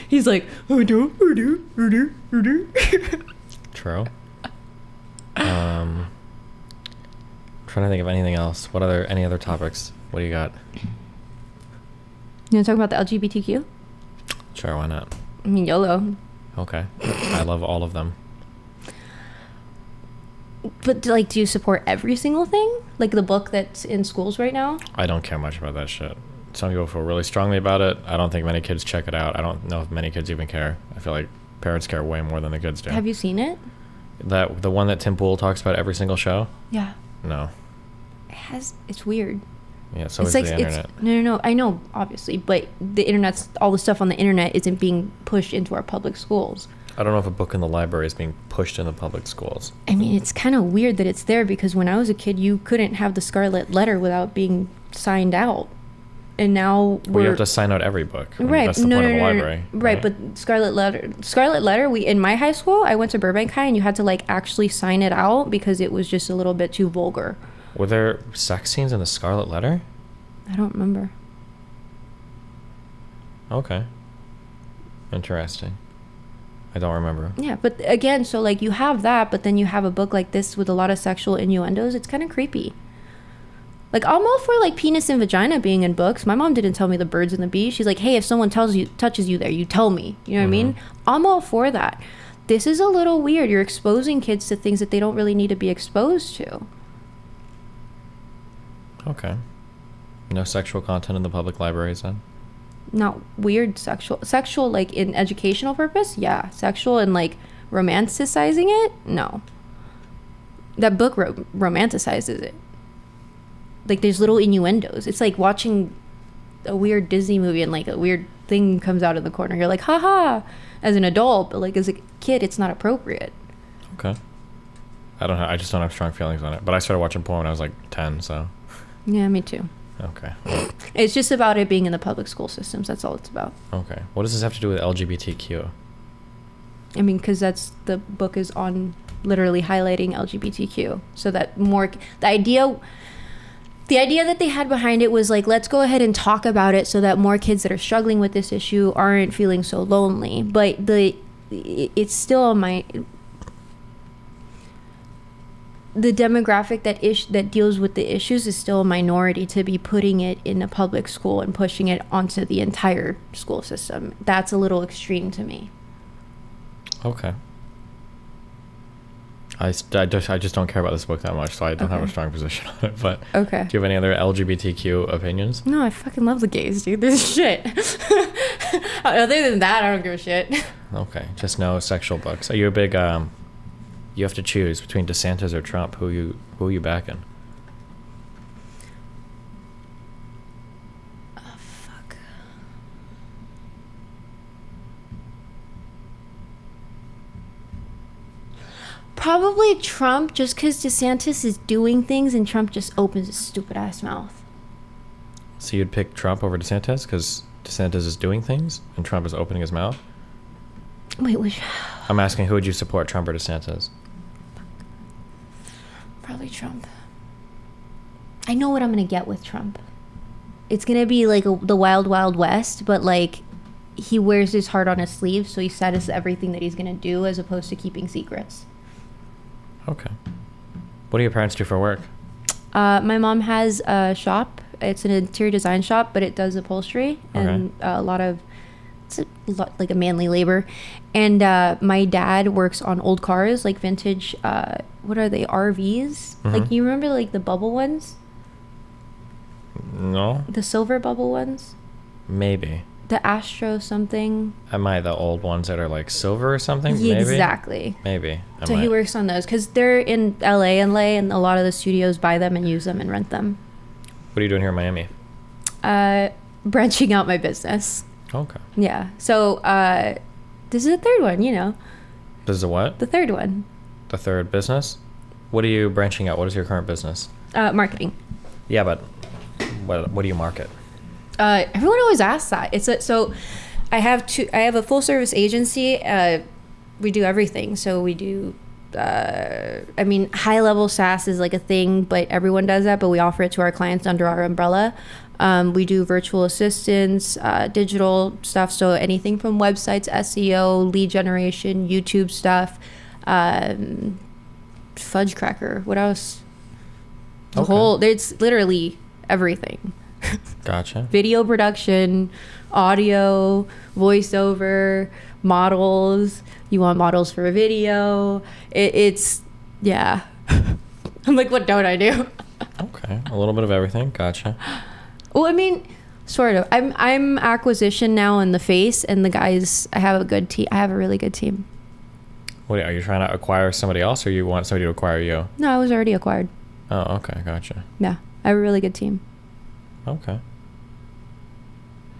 He's like, True. Trying to think of anything else. Any other topics? What do you got? You want to talk about the LGBTQ? Sure, why not? I mean, YOLO. Okay. I love all of them. But like, do you support every single thing? Like the book that's in schools right now? I don't care much about that shit. Some people feel really strongly about it. I don't think many kids check it out. I don't know if many kids even care. I feel like parents care way more than the kids do. Have you seen it? The one that Tim Pool talks about every single show? Yeah. No. It's weird. Yeah, so it's like, the internet. No. I know, obviously, but all the stuff on the internet isn't being pushed into our public schools. I don't know if a book in the library is being pushed in the public schools. I mean, it's kind of weird that it's there, because when I was a kid, you couldn't have the Scarlet Letter without being signed out. And now you have to sign out every book. Right. That's the point of a library. Right, but Scarlet Letter, in my high school, I went to Burbank High, and you had to like actually sign it out because it was just a little bit too vulgar. Were there sex scenes in the Scarlet Letter? I don't remember. Okay. Interesting. I don't remember. Yeah, but again, so like you have that, but then you have a book like this with a lot of sexual innuendos. It's kind of creepy. Like, I'm all for like penis and vagina being in books. My mom didn't tell me the birds and the bees. She's like, hey, if someone touches you there, you tell me. You know what I mean? I'm all for that. This is a little weird. You're exposing kids to things that they don't really need to be exposed to. Okay. No sexual content in the public libraries then? Not weird sexual like in educational purpose. Yeah. Sexual and like romanticizing it. No. That book romanticizes it. Like there's little innuendos. It's like watching a weird Disney movie and like a weird thing comes out in the corner. You're like, haha, as an adult, but like as a kid, it's not appropriate. Okay. I just don't have strong feelings on it. But I started watching porn when I was like 10, so. Yeah, me too. Okay. It's just about it being in the public school systems. That's all it's about. Okay. What does this have to do with LGBTQ? I mean, because the book is on literally highlighting LGBTQ. So that more, the idea that they had behind it was like, let's go ahead and talk about it so that more kids that are struggling with this issue aren't feeling so lonely. But it's still the demographic that deals with the issues is still a minority to be putting it in a public school and pushing it onto the entire school system. That's a little extreme to me. Okay. I just don't care about this book that much, so I don't have a strong position on it. But okay. Do you have any other LGBTQ opinions? No, I fucking love the gays, dude. There's shit. Other than that, I don't give a shit. Okay, just no sexual books. Are you a big you have to choose between DeSantis or Trump? Who you backing? Oh fuck. Probably Trump, just because DeSantis is doing things and Trump just opens his stupid ass mouth. So you'd pick Trump over DeSantis because DeSantis is doing things and Trump is opening his mouth? Wait, which? I'm asking, who would you support, Trump or DeSantis? Probably Trump. I know what I'm gonna get with Trump. It's gonna be like the wild, wild west, but like he wears his heart on his sleeve, so he says everything that he's gonna do as opposed to keeping secrets. Okay. What do your parents do for work? My mom has a shop. It's an interior design shop, but it does upholstery and it's a lot like a manly labor. And my dad works on old cars, like vintage. What are they? RVs? Mm-hmm. Like, you remember like the bubble ones? No. The silver bubble ones? Maybe. The Astro something. Am I the old ones that are like silver or something? Yeah, Maybe? exactly. Maybe. So he works on those because they're in LA and a lot of the studios buy them and use them and rent them. What are you doing here in Miami? Branching out my business. Okay. Yeah. So this is the third one, you know. This is a what? The third one. The third business? What are you branching out? What is your current business? Marketing. Yeah, but what do you market? Everyone always asks that. So I have a full service agency. We do everything. So we do high level SaaS is like a thing, but everyone does that, but we offer it to our clients under our umbrella. We do virtual assistants, digital stuff. So anything from websites, SEO, lead generation, YouTube stuff, fudge cracker. What else? It's literally everything. Gotcha. Video production, audio, voiceover, models. You want models for a video. It's yeah. I'm like, what don't I do? Okay, a little bit of everything. Gotcha. Well, I mean, sort of. I'm acquisition now in the face, and the guys. I have a good team. I have a really good team. What are you trying to acquire somebody else, or you want somebody to acquire you? No, I was already acquired. Oh, okay, gotcha. Yeah, I have a really good team. Okay.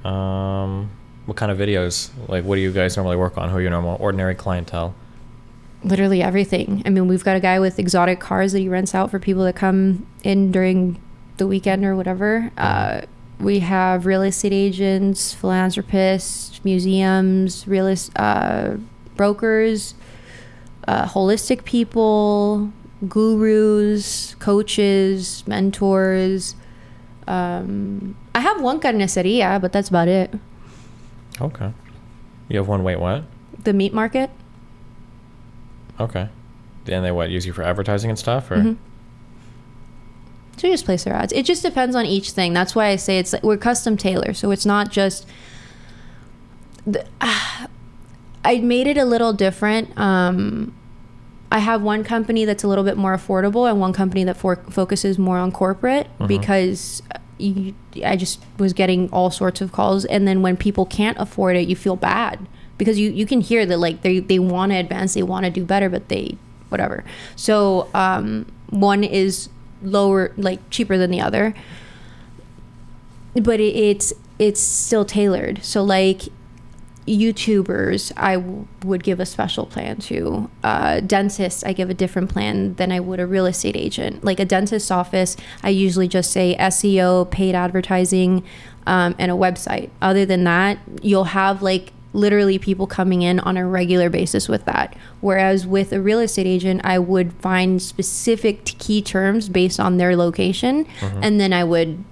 What kind of videos? Like, what do you guys normally work on? Who are your normal, ordinary clientele? Literally everything. I mean, we've got a guy with exotic cars that he rents out for people that come in during the weekend or whatever. We have real estate agents, philanthropists, museums, brokers, holistic people, gurus, coaches, mentors. I have one carniceria, but that's about it. Okay. You have one, wait, what? The meat market. Okay. And they use you for advertising and stuff, or? Mm-hmm. So you just place their ads. It just depends on each thing. That's why I say it's like we're custom tailor. So it's not just I made it a little different. I have one company that's a little bit more affordable and one company that focuses more on corporate because I just was getting all sorts of calls. And then when people can't afford it, you feel bad because you can hear that like they want to advance, they want to do better, but they whatever. So one is lower, like cheaper than the other, but it's still tailored. So like YouTubers, I would give a special plan to. Dentists, I give a different plan than I would a real estate agent. Like a dentist's office, I usually just say SEO, paid advertising, and a website. Other than that, you'll have like literally people coming in on a regular basis with that. Whereas with a real estate agent, I would find specific key terms based on their location, and then I would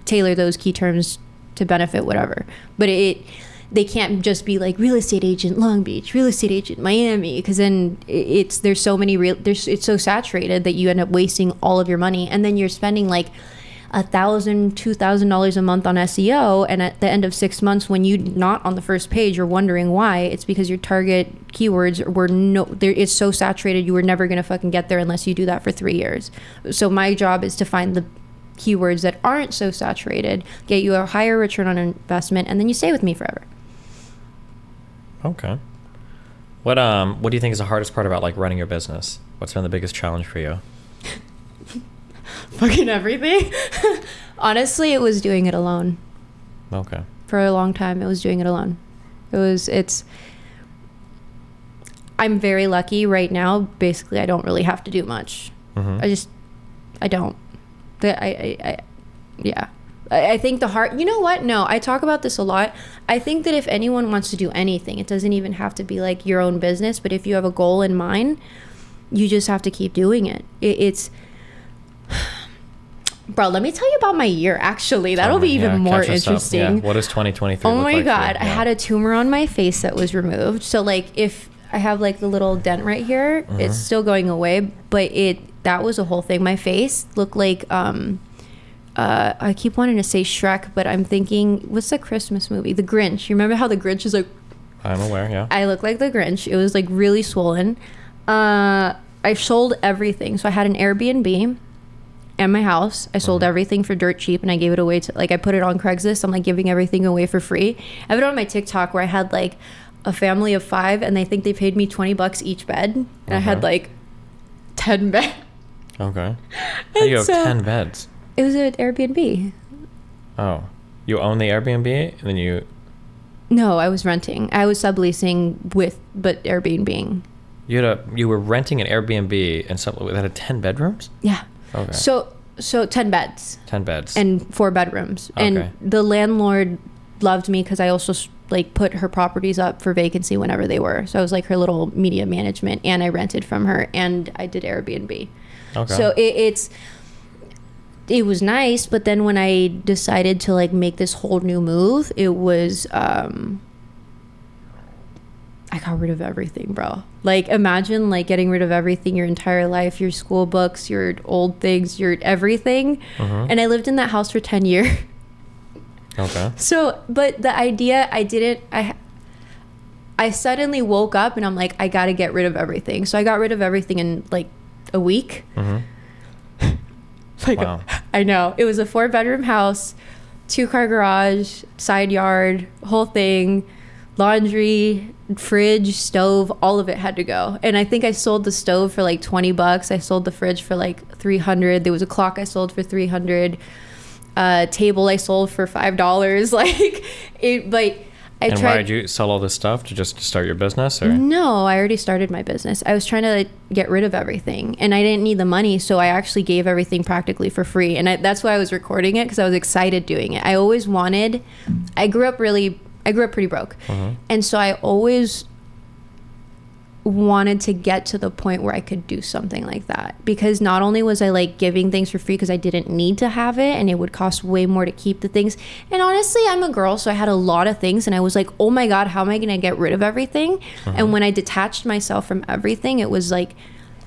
tailor those key terms to benefit whatever. But they can't just be like real estate agent Long Beach, real estate agent Miami, because then there's so many it's so saturated that you end up wasting all of your money, and then you're spending like $1,000-$2,000 a month on SEO, and at the end of 6 months, when you're not on the first page, you're wondering why. It's because your target keywords it's so saturated, you were never gonna fucking get there unless you do that for 3 years. So my job is to find the keywords that aren't so saturated, get you a higher return on investment, and then you stay with me forever. Okay. What do you think is the hardest part about like running your business? What's been the biggest challenge for you? Fucking everything. Honestly, it was doing it alone. Okay. For a long time, it was doing it alone. I'm very lucky right now. Basically, I don't really have to do much. Mm-hmm. I don't. I think you know what? No, I talk about this a lot. I think that if anyone wants to do anything, it doesn't even have to be like your own business, but if you have a goal in mind, you just have to keep doing it. It's bro, let me tell you about my year, actually. That'll be even more interesting. Yeah. What does 2023 oh look my like God. I had a tumor on my face that was removed. So like if I have like the little dent right here, it's still going away, but that was a whole thing. My face looked like I keep wanting to say Shrek, but I'm thinking, what's the Christmas movie? The Grinch. You remember how the Grinch is like... I'm aware, yeah. I look like the Grinch. It was like really swollen. I sold everything. So I had an Airbnb and my house. I sold everything for dirt cheap, and I gave it away to, like, I put it on Craigslist. I'm like giving everything away for free. I have it on my TikTok where I had like a family of 5, and I think they paid me $20 each bed. And I had like 10 beds. Okay. How do you have 10 beds? It was an Airbnb. Oh. You own the Airbnb, and then you... No, I was renting. I was subleasing but Airbnb-ing. You were renting an Airbnb and that had 10 bedrooms? Yeah. Okay. So 10 beds. 10 beds. And 4 bedrooms. Okay. And the landlord loved me because I also like put her properties up for vacancy whenever they were. So I was like her little media management, and I rented from her, and I did Airbnb. Okay. So it was nice, but then when I decided to like make this whole new move, it was I got rid of everything, bro. Like, imagine like getting rid of everything, your entire life, your school books, your old things, your everything. And I lived in that house for 10 years. Okay. So, but the idea, I suddenly woke up and I'm like, I gotta get rid of everything. So I got rid of everything in like a week. Like, wow. I know. It was a 4-bedroom house, 2-car garage, side yard, whole thing, laundry, fridge, stove, all of it had to go. And I think I sold the stove for like $20. I sold the fridge for like $300. There was a clock I sold for $300. Table I sold for $5. Why did you sell all this stuff? To just start your business, or? No, I already started my business. I was trying to like, get rid of everything, and I didn't need the money, so I actually gave everything practically for free. And that's why I was recording it, because I was excited doing it. I grew up pretty broke, and so I always wanted to get to the point where I could do something like that, because not only was I like giving things for free because I didn't need to have it, and it would cost way more to keep the things, and honestly I'm a girl, so I had a lot of things, and I was like, oh my God, how am I gonna get rid of everything? And when I detached myself from everything, it was like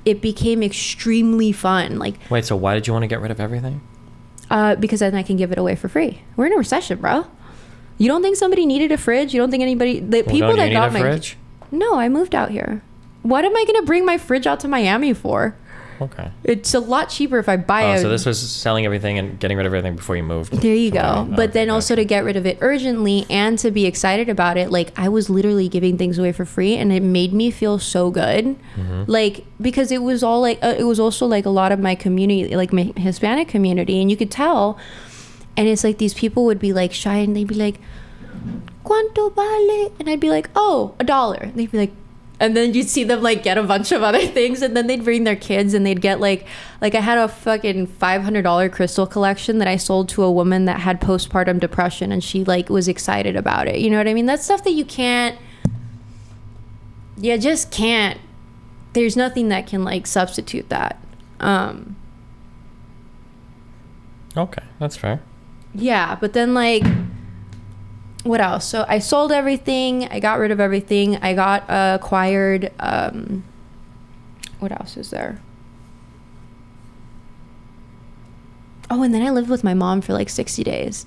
it became extremely fun. Like, wait, so why did you want to get rid of everything? Because then I can give it away for free. We're in a recession, bro. You don't think somebody needed a fridge? You don't think anybody people that got my fridge? No, I moved out here. What am I going to bring my fridge out to Miami for? Okay. It's a lot cheaper if I buy it. So this was selling everything and getting rid of everything before you moved. There you go. But then also to get rid of it urgently and to be excited about it, like I was literally giving things away for free, and it made me feel so good. Like, because it was all like, it was also like a lot of my community, like my Hispanic community, and you could tell. And it's like these people would be like shy, and they'd be like, ¿Cuánto vale? And I'd be like, oh, $1. And they'd be like, and then you'd see them like get a bunch of other things, and then they'd bring their kids, and they'd get like I had a fucking $500 crystal collection that I sold to a woman that had postpartum depression, and she like was excited about it. You know what I mean? That's stuff that you just can't. There's nothing that can like substitute that. Okay, that's fair. Yeah, but then like What else? So I sold everything. I got rid of everything. I got acquired. What else is there? Oh, and then I lived with my mom for like 60 days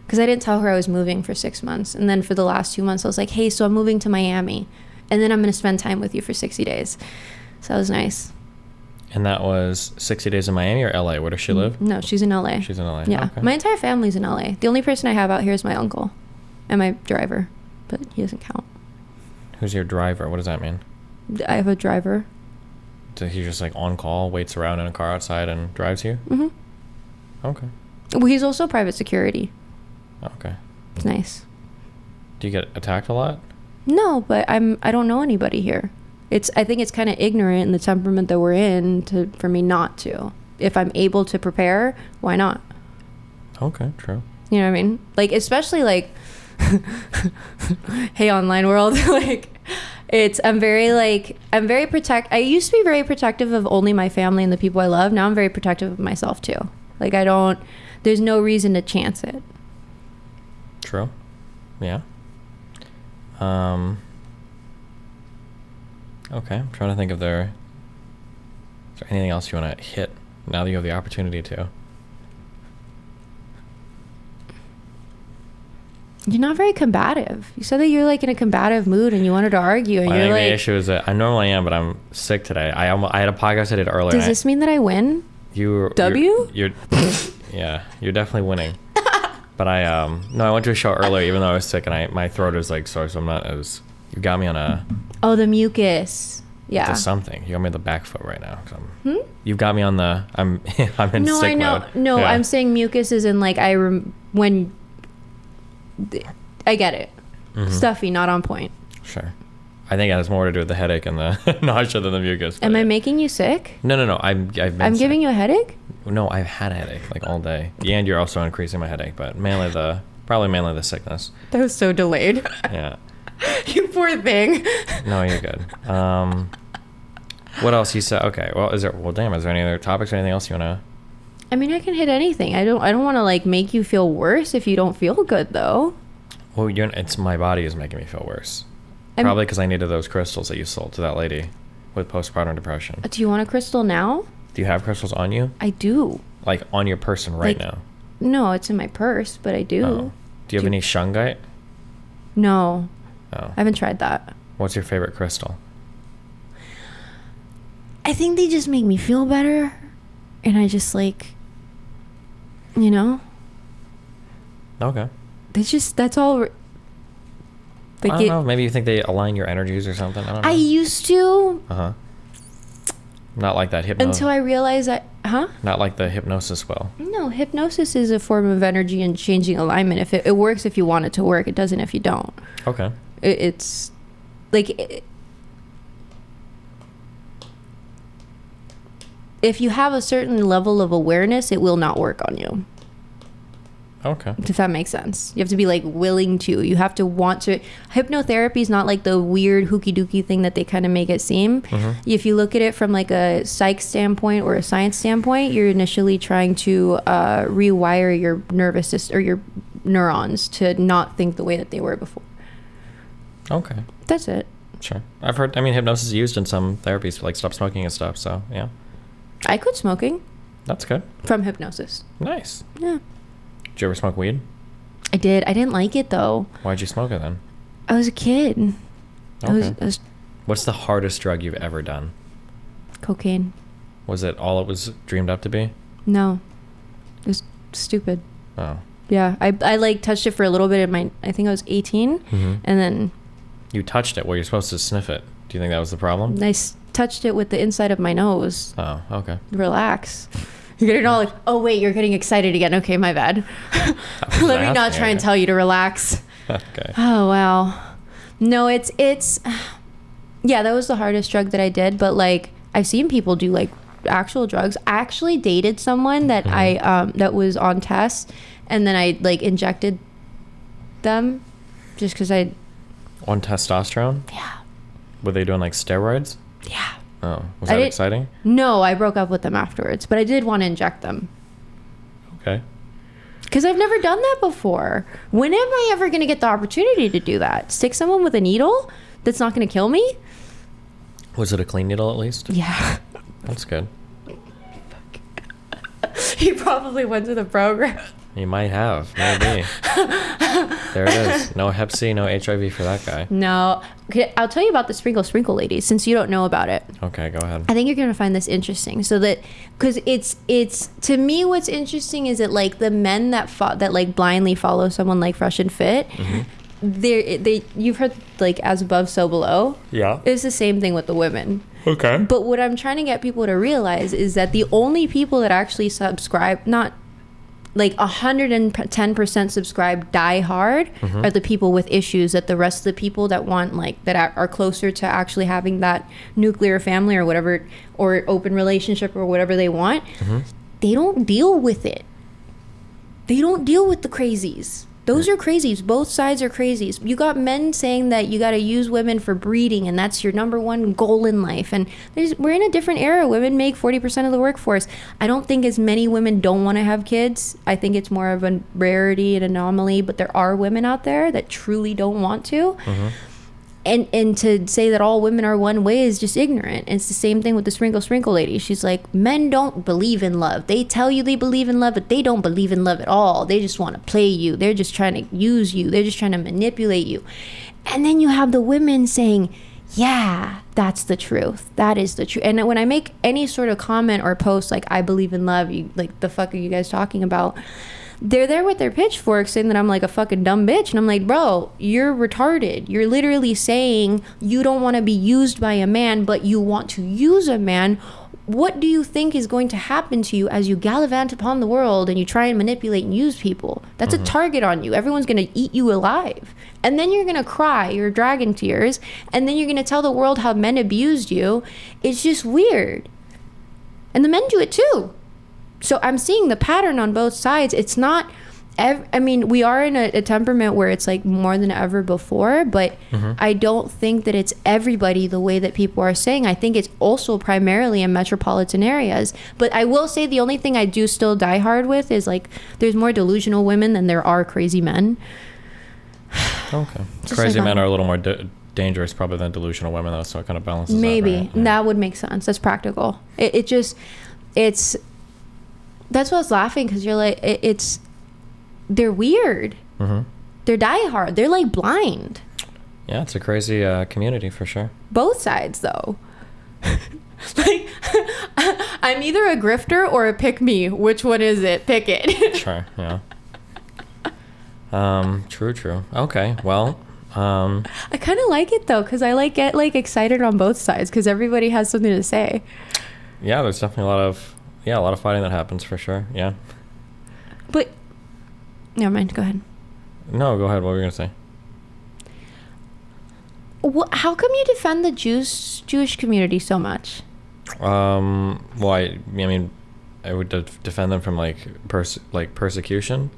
because I didn't tell her I was moving for 6 months. And then for the last 2 months, I was like, hey, so I'm moving to Miami. And then I'm going to spend time with you for 60 days. So that was nice. And that was 60 days in Miami or LA? Where does she live? No, she's in LA. She's in LA. Yeah. Okay. My entire family's in LA. The only person I have out here is my uncle and my driver, but he doesn't count. Who's your driver? What does that mean? I have a driver. So he just like on call, waits around in a car outside and drives you? Mm-hmm. Okay. Well, he's also private security. Okay. It's nice. Do you get attacked a lot? No, but I don't know anybody here. I think it's kind of ignorant in the temperament that we're in for me not to. If I'm able to prepare, why not? Okay, true. You know what I mean? Like, especially like, hey, online world, like, I used to be very protective of only my family and the people I love. Now I'm very protective of myself too. Like, there's no reason to chance it. True. Yeah. Okay, I'm trying to think if is there anything else you want to hit now that you have the opportunity to. You're not very combative. You said that you're like in a combative mood and you wanted to argue, and I you're think like. the issue is that I normally am, but I'm sick today. I had a podcast I did earlier. Does this mean that I win? You're yeah, you're definitely winning. But I went to a show earlier even though I was sick, and my throat is like sore, so I'm not as. You got me on a. Oh, the mucus. Yeah. To something. You got me on the back foot right now. You've got me on the. I'm in no, sick I know. mode. No, Yeah. I'm saying mucus is in like when. I get it. Mm-hmm. Stuffy, not on point. Sure. I think it has more to do with the headache and the nausea than the mucus. Am I making you sick? No. I'm sick. Giving you a headache? No, I've had a headache like all day. And you're also increasing my headache, but probably mainly the sickness. That was so delayed. Yeah. You poor thing. No, you're good. What else you said? Okay. Well, is there any other topics or anything else you want to? I mean, I can hit anything. I don't want to like make you feel worse if you don't feel good though. Well, it's my body is making me feel worse. Probably because I needed those crystals that you sold to that lady with postpartum depression. Do you want a crystal now? Do you have crystals on you? I do. Like on your person right now? No, it's in my purse, but I do. Oh. Do you have any shungite? No. Oh. I haven't tried that. What's your favorite crystal? I think they just make me feel better. And I just like, Okay. That's all. Like I don't know. Maybe you think they align your energies or something. I don't know. I used to. Uh-huh. Not like that hypnosis. Until I realized that, Not like the hypnosis will. No, hypnosis is a form of energy and changing alignment. If it works if you want it to work. It doesn't if you don't. Okay. It's like... if you have a certain level of awareness, it will not work on you. Okay. If that makes sense. You have to be like willing to. You have to want to. Hypnotherapy is not like the weird hooky dooky thing that they kind of make it seem. Mm-hmm. If you look at it from like a psych standpoint or a science standpoint, you're initially trying to rewire your nervous system or your neurons to not think the way that they were before. Okay. That's it. Sure. I've heard, hypnosis is used in some therapies for like stop smoking and stuff. So yeah. I quit smoking. That's good. From hypnosis. Nice. Yeah. Did you ever smoke weed? I did. I didn't like it though. Why'd you smoke it then? I was a kid. Okay. I was What's the hardest drug you've ever done? Cocaine. Was it all it was dreamed up to be? No. It was stupid. Oh. Yeah. I like touched it for a little bit I think I was 18. Mm-hmm. And then. You touched it. Well, you're supposed to sniff it. Do you think that was the problem? I touched it with the inside of my nose. Oh, okay. Relax. You're getting all like, oh wait, you're getting excited again. Okay, my bad. Let me not try and tell you to relax. Okay. Oh wow. No, it's yeah, that was the hardest drug that I did, but like I've seen people do like actual drugs. I actually dated someone that that was on tests, and then I like injected them just because I on testosterone? Yeah. Were they doing like steroids? Yeah. Oh, was that exciting? No, I broke up with them afterwards, but I did want to inject them. Okay. Because I've never done that before. When am I ever going to get the opportunity to do that? Stick someone with a needle that's not going to kill me? Was it a clean needle at least? Yeah. That's good. He probably went to the program. You might have, maybe. There it is. No Hep C, no HIV for that guy. No. Okay, I'll tell you about the sprinkle ladies since you don't know about it. Okay, go ahead. I think you're gonna find this interesting. So that, because it's to me, what's interesting is that like the men that like blindly follow someone like Fresh and Fit, they you've heard like as above so below. Yeah. It's the same thing with the women. Okay. But what I'm trying to get people to realize is that the only people that actually subscribe, not like 110% subscribe die hard, are the people with issues, that the rest of the people that want like that are closer to actually having that nuclear family or whatever, or open relationship or whatever they want, they don't deal with it. They don't deal with the crazies. Those are crazies. Both sides are crazies. You got men saying that you got to use women for breeding and that's your number one goal in life. And we're in a different era. Women make 40% of the workforce. I don't think as many women don't want to have kids. I think it's more of a rarity and anomaly, but there are women out there that truly don't want to. And to say that all women are one way is just ignorant. And it's the same thing with the sprinkle lady. She's like, men don't believe in love. They tell you they believe in love, but they don't believe in love at all. They just want to play you. They're just trying to use you. They're just trying to manipulate you. And then you have the women saying, yeah, that's the truth. That is the truth. And when I make any sort of comment or post like, I believe in love, you like, the fuck are you guys talking about? They're there with their pitchforks saying that I'm like a fucking dumb bitch. And I'm like, bro, you're retarded. You're literally saying you don't want to be used by a man, but you want to use a man. What do you think is going to happen to you as you gallivant upon the world and you try and manipulate and use people? That's a target on you. Everyone's going to eat you alive. And then you're going to cry your dragon tears. And then you're going to tell the world how men abused you. It's just weird. And the men do it too. So I'm seeing the pattern on both sides. It's not, I mean, we are in a temperament where it's like more than ever before, but I don't think that it's everybody the way that people are saying. I think it's also primarily in metropolitan areas. But I will say the only thing I do still die hard with is like, there's more delusional women than there are crazy men. Okay. Crazy men are a little more dangerous probably than delusional women though, so it kind of balances maybe. out, right? Yeah. That would make sense. That's practical. That's why I was laughing, because you're like, they're weird. They're diehard. They're like blind. Yeah, it's a crazy community for sure. Both sides, though. Like, I'm either a grifter or a pick-me. Which one is it? Pick it. Sure, yeah. True. Okay, well. I kind of like it, though, because I like get like excited on both sides, because everybody has something to say. Yeah, there's definitely a lot of fighting that happens for sure. Yeah. But never mind. Go ahead. No, go ahead. What were you gonna say? How come you defend the Jewish community so much? Well, I mean, I would defend them from like persecution.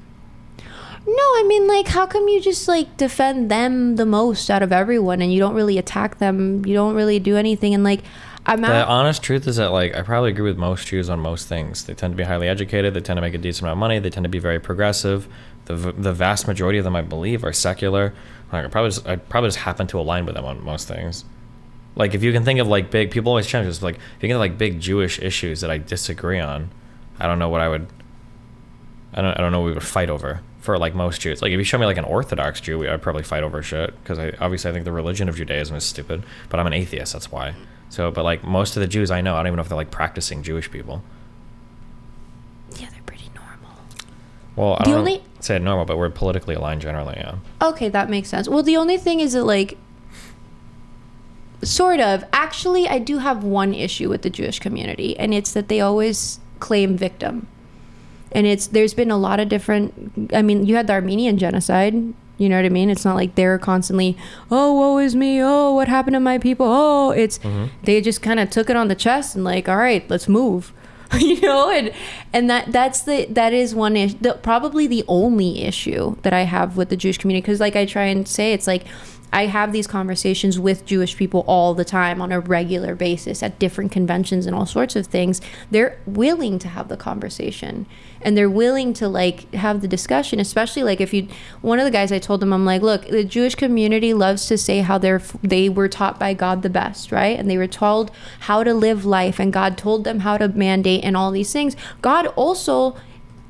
No, I mean, like, how come you just like defend them the most out of everyone, and you don't really attack them? You don't really do anything, and like. The honest truth is that, like, I probably agree with most Jews on most things. They tend to be highly educated. They tend to make a decent amount of money. They tend to be very progressive. The vast majority of them, I believe, are secular. Like, I probably just happen to align with them on most things. Like, if you can think of, like, big... People always challenge this. Like, if you can think of, like, big Jewish issues that I disagree on, I don't know what I would... I don't know what we would fight over for, like, most Jews. Like, if you show me, like, an Orthodox Jew, I'd probably fight over shit. Because obviously I think the religion of Judaism is stupid. But I'm an atheist, that's why. So, but like most of the Jews I know, I don't even know if they're like practicing Jewish people. Yeah, they're pretty normal. Well, I don't say normal, but we're politically aligned generally, yeah. Okay, that makes sense. Well, the only thing is that like, sort of, actually, I do have one issue with the Jewish community, and it's that they always claim victim. And there's been a lot of different, I mean, you had the Armenian genocide. You know what I mean? It's not like they're constantly, oh, woe is me. Oh, what happened to my people? Oh, it's, they just kind of took it on the chest and like, all right, let's move, you know? And that is one issue, probably the only issue that I have with the Jewish community. Cause like I try and say, it's like, I have these conversations with Jewish people all the time on a regular basis at different conventions and all sorts of things. They're willing to have the conversation and they're willing to like have the discussion, especially like if you, one of the guys I told them, I'm like, look, the Jewish community loves to say how they were taught by God the best, right? And they were told how to live life and God told them how to mandate and all these things. God also,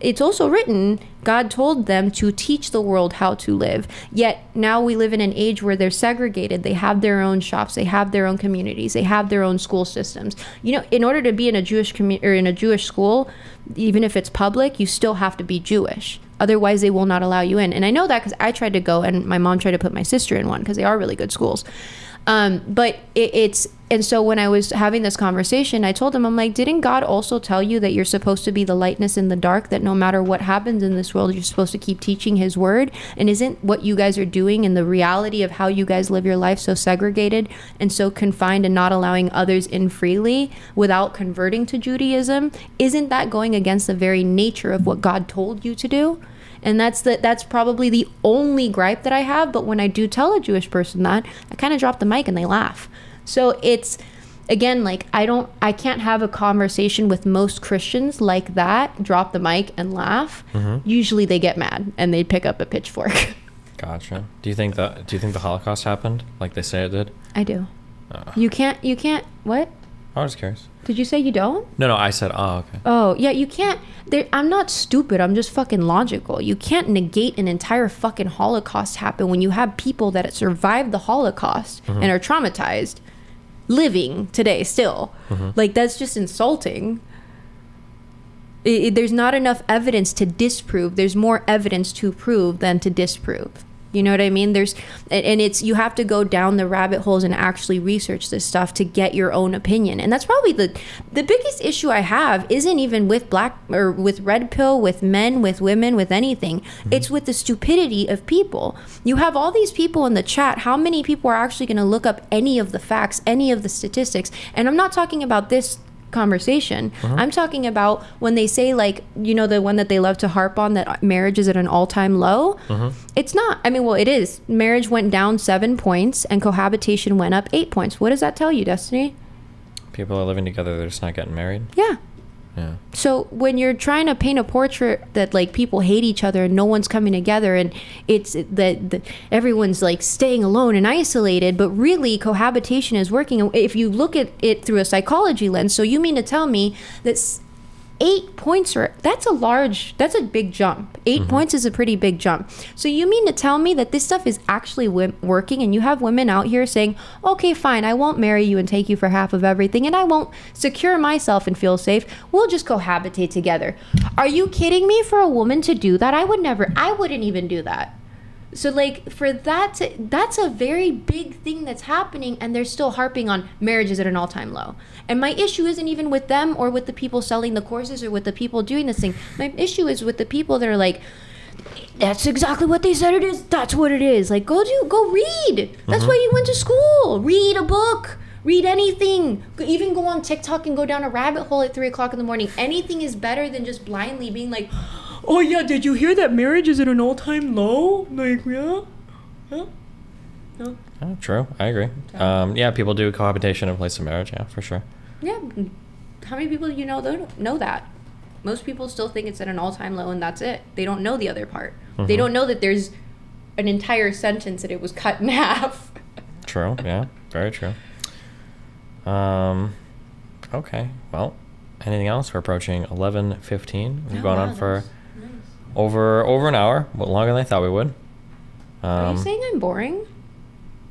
it's also written, God told them to teach the world how to live. Yet now we live in an age where they're segregated. They have their own shops. They have their own communities. They have their own school systems. You know, in order to be in a Jewish community or in a Jewish school, even if it's public, you still have to be Jewish. Otherwise, they will not allow you in. And I know that because I tried to go and my mom tried to put my sister in one because they are really good schools. But and so when I was having this conversation, I told him, I'm like, didn't God also tell you that you're supposed to be the lightness in the dark, that no matter what happens in this world, you're supposed to keep teaching his word? And isn't what you guys are doing and the reality of how you guys live your life so segregated and so confined and not allowing others in freely without converting to Judaism? Isn't that going against the very nature of what God told you to do? And that's probably the only gripe that I have. But when I do tell a Jewish person that, I kind of drop the mic and they laugh. So it's, again, like I can't have a conversation with most Christians like that, drop the mic and laugh. Mm-hmm. Usually they get mad and they pick up a pitchfork. Gotcha. Do you think the Holocaust happened like they say it did? I do. You can't, what? I was curious. Did you say you don't? No, I said, oh, okay. Oh, yeah, you can't. I'm not stupid. I'm just fucking logical. You can't negate an entire fucking Holocaust happen when you have people that survived the Holocaust mm-hmm. and are traumatized living today still. Mm-hmm. Like, that's just insulting. There's not enough evidence to disprove. There's more evidence to prove than to disprove. You know what I mean? You have to go down the rabbit holes and actually research this stuff to get your own opinion. And that's probably the biggest issue I have isn't even with with red pill, with men, with women, with anything. Mm-hmm. It's with the stupidity of people. You have all these people in the chat. How many people are actually going to look up any of the facts, any of the statistics? And I'm not talking about this conversation. Uh-huh. I'm talking about when they say, like, you know, the one that they love to harp on, that marriage is at an all-time low. Uh-huh. It's not. I mean, well, it is. Marriage went down 7 points and cohabitation went up 8 points. What does that tell you, Destiny? People are living together, they're just not getting married. Yeah. So when you're trying to paint a portrait that like people hate each other and no one's coming together and it's that everyone's like staying alone and isolated, but really cohabitation is working. If you look at it through a psychology lens, so you mean to tell me that 8 points that's a big jump. 8 mm-hmm. points is a pretty big jump. So you mean to tell me that this stuff is actually working, and you have women out here saying, okay, fine, I won't marry you and take you for half of everything, and I won't secure myself and feel safe. We'll just cohabitate together. Are you kidding me? For a woman to do that, I wouldn't even do that. So like for that's a very big thing that's happening, and they're still harping on marriages at an all-time low. And my issue isn't even with them or with the people selling the courses or with the people doing this thing. My issue is with the people that are like, that's exactly what they said it is. That's what it is. Like, go read. That's mm-hmm. why you went to school. Read a book. Read anything. Even go on TikTok and go down a rabbit hole at 3:00 in the morning. Anything is better than just blindly being like, oh yeah, did you hear that marriage is at an all-time low? Like, yeah? Huh? No? Oh, true. I agree. Yeah, people do cohabitation in place of marriage. Yeah, for sure. Yeah. How many people do you know that know that? Most people still think it's at an all-time low and that's it. They don't know the other part. Mm-hmm. They don't know that there's an entire sentence that it was cut in half. True. Yeah. Very true. Okay. Well, anything else? We're approaching 11:15. We've gone on for over an hour, but longer than I thought we would. Are you saying I'm boring?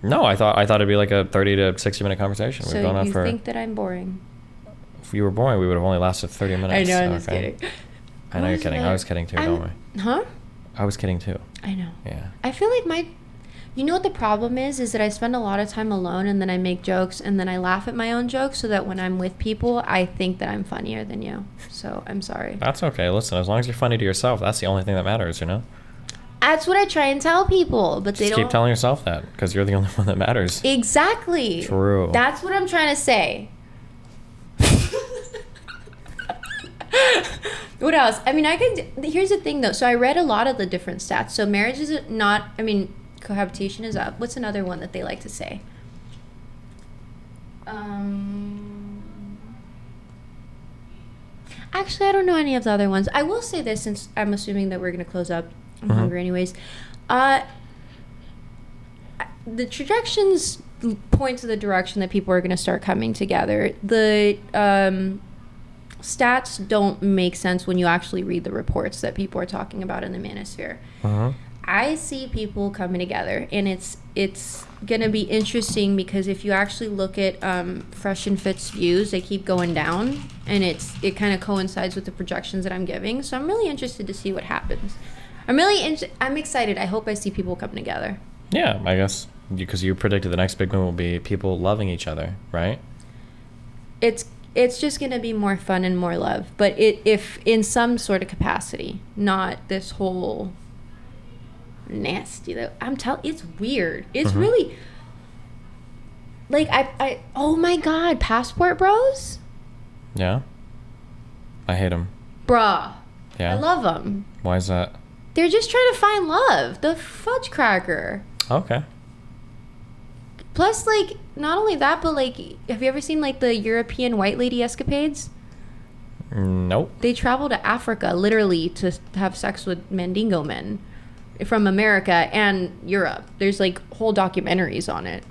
No, I thought it'd be like a 30 to 60 minute conversation. So you think that I'm boring? If you were boring, we would have only lasted 30 minutes. I know, I'm just kidding. I know you're kidding. I was kidding too, don't we? Huh? I was kidding too. I know. Yeah. I feel like you know what the problem is that I spend a lot of time alone, and then I make jokes, and then I laugh at my own jokes, so that when I'm with people, I think that I'm funnier than you. So I'm sorry. That's okay. Listen, as long as you're funny to yourself, that's the only thing that matters, you know? That's what I try and tell people, but they don't. Keep telling yourself that, because you're the only one that matters. Exactly. True. That's what I'm trying to say. What else? I mean, here's the thing though. So I read a lot of the different stats. So marriage is not, cohabitation is up. What's another one that they like to say? Actually, I don't know any of the other ones. I will say this, since I'm assuming that we're going to close up. I'm hungry anyways. The projections point to the direction that people are going to start coming together. The stats don't make sense when you actually read the reports that people are talking about in the manosphere. I see people coming together, and it's gonna be interesting because if you actually look at Fresh and Fit's views, they keep going down, and it kind of coincides with the projections that I'm giving. So I'm really interested to see what happens. I'm excited. I hope I see people coming together. Yeah, I guess because you predicted the next big move will be people loving each other, right? It's just gonna be more fun and more love, but if in some sort of capacity, not this whole nasty. It's weird. It's really like I oh my god, passport bros. Yeah, I hate them. Bruh. Yeah, I love them. Why is that? They're just trying to find love. The fudge cracker. Okay. Plus, like, not only that, but like, have you ever seen like the European white lady escapades? Nope. They travel to Africa literally to have sex with Mandingo men from America and Europe. There's like whole documentaries on it.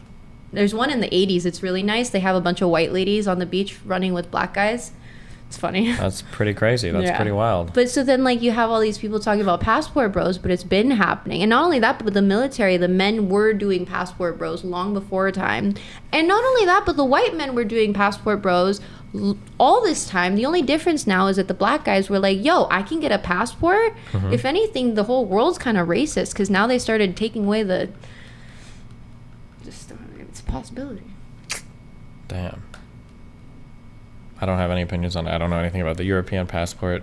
There's one in the 80s. It's really nice. They have a bunch of white ladies on the beach running with black guys. It's funny. That's pretty crazy. That's pretty wild. But so then like you have all these people talking about passport bros, but it's been happening. And not only that, but with the military, the men were doing passport bros long before time. And not only that, but the white men were doing passport bros all this time. The only difference now is that the black guys were like, yo, I can get a passport. If anything, the whole world's kind of racist because now they started taking away it's a possibility. Damn. I don't have any opinions on it. I don't know anything about the European passport.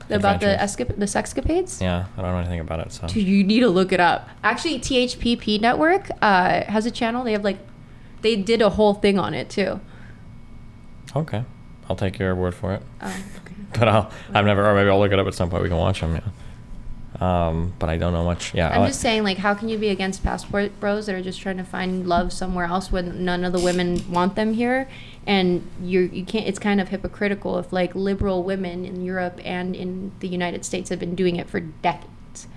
About the sexcapades? Yeah, I don't know anything about it. So dude, you need to look it up. Actually, THPP Network has a channel. They did a whole thing on it too. Okay, I'll take your word for it. Oh, okay. But I've never, or maybe I'll look it up at some point. We can watch them. Yeah. But I don't know much. Yeah. I'm just saying, like, how can you be against passport bros that are just trying to find love somewhere else when none of the women want them here? And you can't. It's kind of hypocritical if like liberal women in Europe and in the United States have been doing it for decades.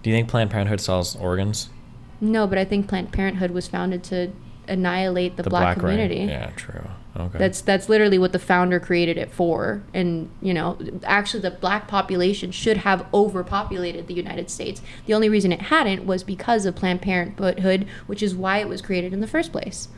Do you think Planned Parenthood sells organs? No, but I think Planned Parenthood was founded to annihilate the black community. Ring. Yeah, true. Okay. That's literally what the founder created it for. And, you know, actually the black population should have overpopulated the United States. The only reason it hadn't was because of Planned Parenthood, which is why it was created in the first place.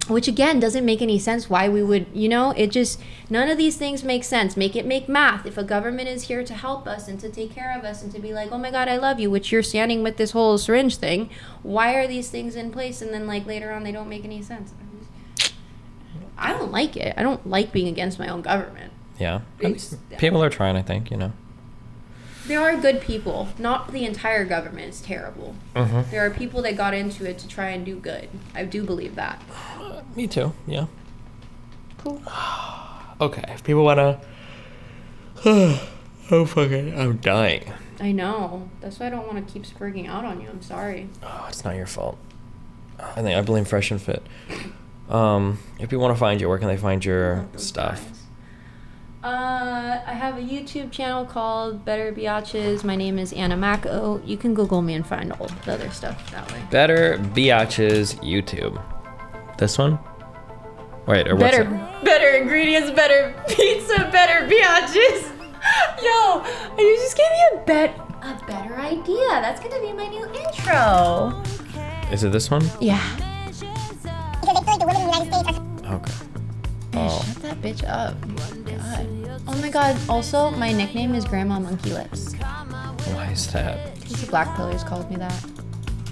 Which, again, doesn't make any sense why we would, you know, it just, none of these things make sense. Make math. If a government is here to help us and to take care of us and to be like, oh my God, I love you, which you're standing with this whole syringe thing, why are these things in place? And then, like, later on, they don't make any sense. I don't like it. I don't like being against my own government. Yeah. People are trying, I think, you know. There are good people. Not the entire government is terrible. There are people that got into it to try and do good. I do believe that. Me too, yeah. Cool. Okay, if people want to... oh, fucking... I'm dying. I know. That's why I don't want to keep spurging out on you. I'm sorry. Oh, it's not your fault. I blame Fresh and Fit. If people want to find you, where can they find your stuff? I have a YouTube channel called Betterbiatches. My name is Anna Mako. You can Google me and find all the other stuff that way. Betterbiatches YouTube. This one? Wait, or what's it? Better ingredients, better pizza, Betterbiatches. Yo, you just gave me a better idea. That's gonna be my new intro. Is it this one? Yeah. Okay. Shut that bitch up. Oh my God. Oh my God. Also, my nickname is Grandma Monkey Lips. Why is that? Because the Blackpillers called me that.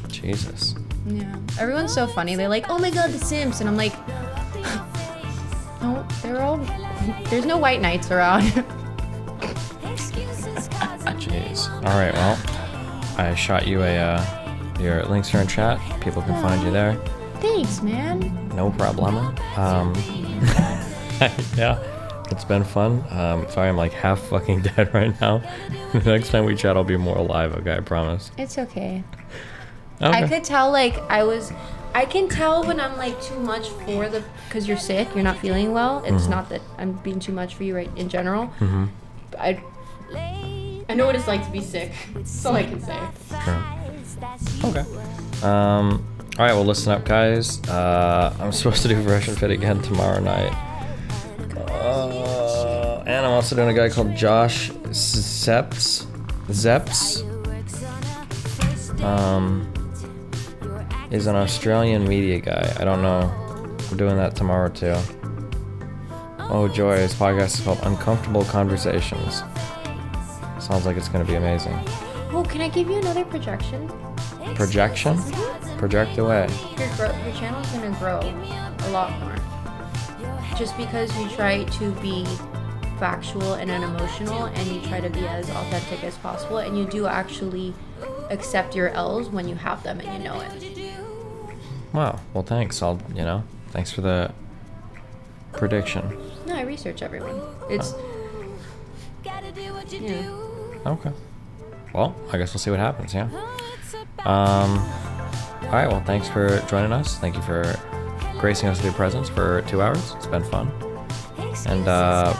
Jesus. Yeah. Everyone's so funny. They're like, oh my God, The Sims. And I'm like, no, there's no white knights around. Jeez. All right, well, I shot you your links are in chat. People can find you there. Thanks, man. No problem. Yeah. It's been fun. Sorry, I'm like half fucking dead right now. The next time we chat, I'll be more alive. Okay, I promise. It's okay. Okay. I could tell I can tell when I'm like too much because you're sick, you're not feeling well. It's not that I'm being too much for you right in general. I know what it's like to be sick. That's all I can say. Sure. Okay. All right, well, listen up, guys. I'm supposed to do Fresh and Fit again tomorrow night. And I'm also doing a guy called Josh Zeps. Is an Australian media guy. I don't know. I'm doing that tomorrow too. Oh joy, his podcast is called Uncomfortable Conversations. Sounds like it's gonna be amazing. Oh, can I give you another projection? Projection? Project away. Your channel's gonna grow a lot more. Just because you try to be factual and unemotional, and you try to be as authentic as possible, and you do actually accept your L's when you have them and you know it. Wow. Well, thanks. Thanks for the prediction. No, I research everyone. It's yeah. Okay. Well, I guess we'll see what happens. Yeah. All right. Well, thanks for joining us. Thank you for gracing us with your presence for 2 hours. It's been fun. And I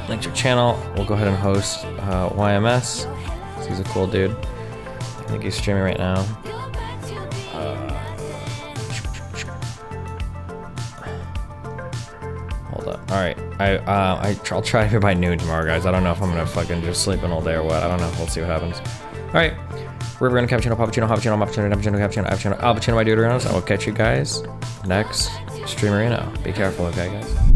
linked your channel. We'll go ahead and host YMS. He's a cool dude. I think he's streaming right now. Hold up. All right. I'll try here by noon tomorrow, guys. I don't know if I'm gonna fucking just sleep in all day or what. I don't know. We'll see what happens. All right. River and Cappuccino, Pappuccino, Hoppuccino, Mappuccino, Cappuccino, Cappuccino, Alpuccino, my dude. I will catch you guys next Streamerino. Be careful, okay, guys?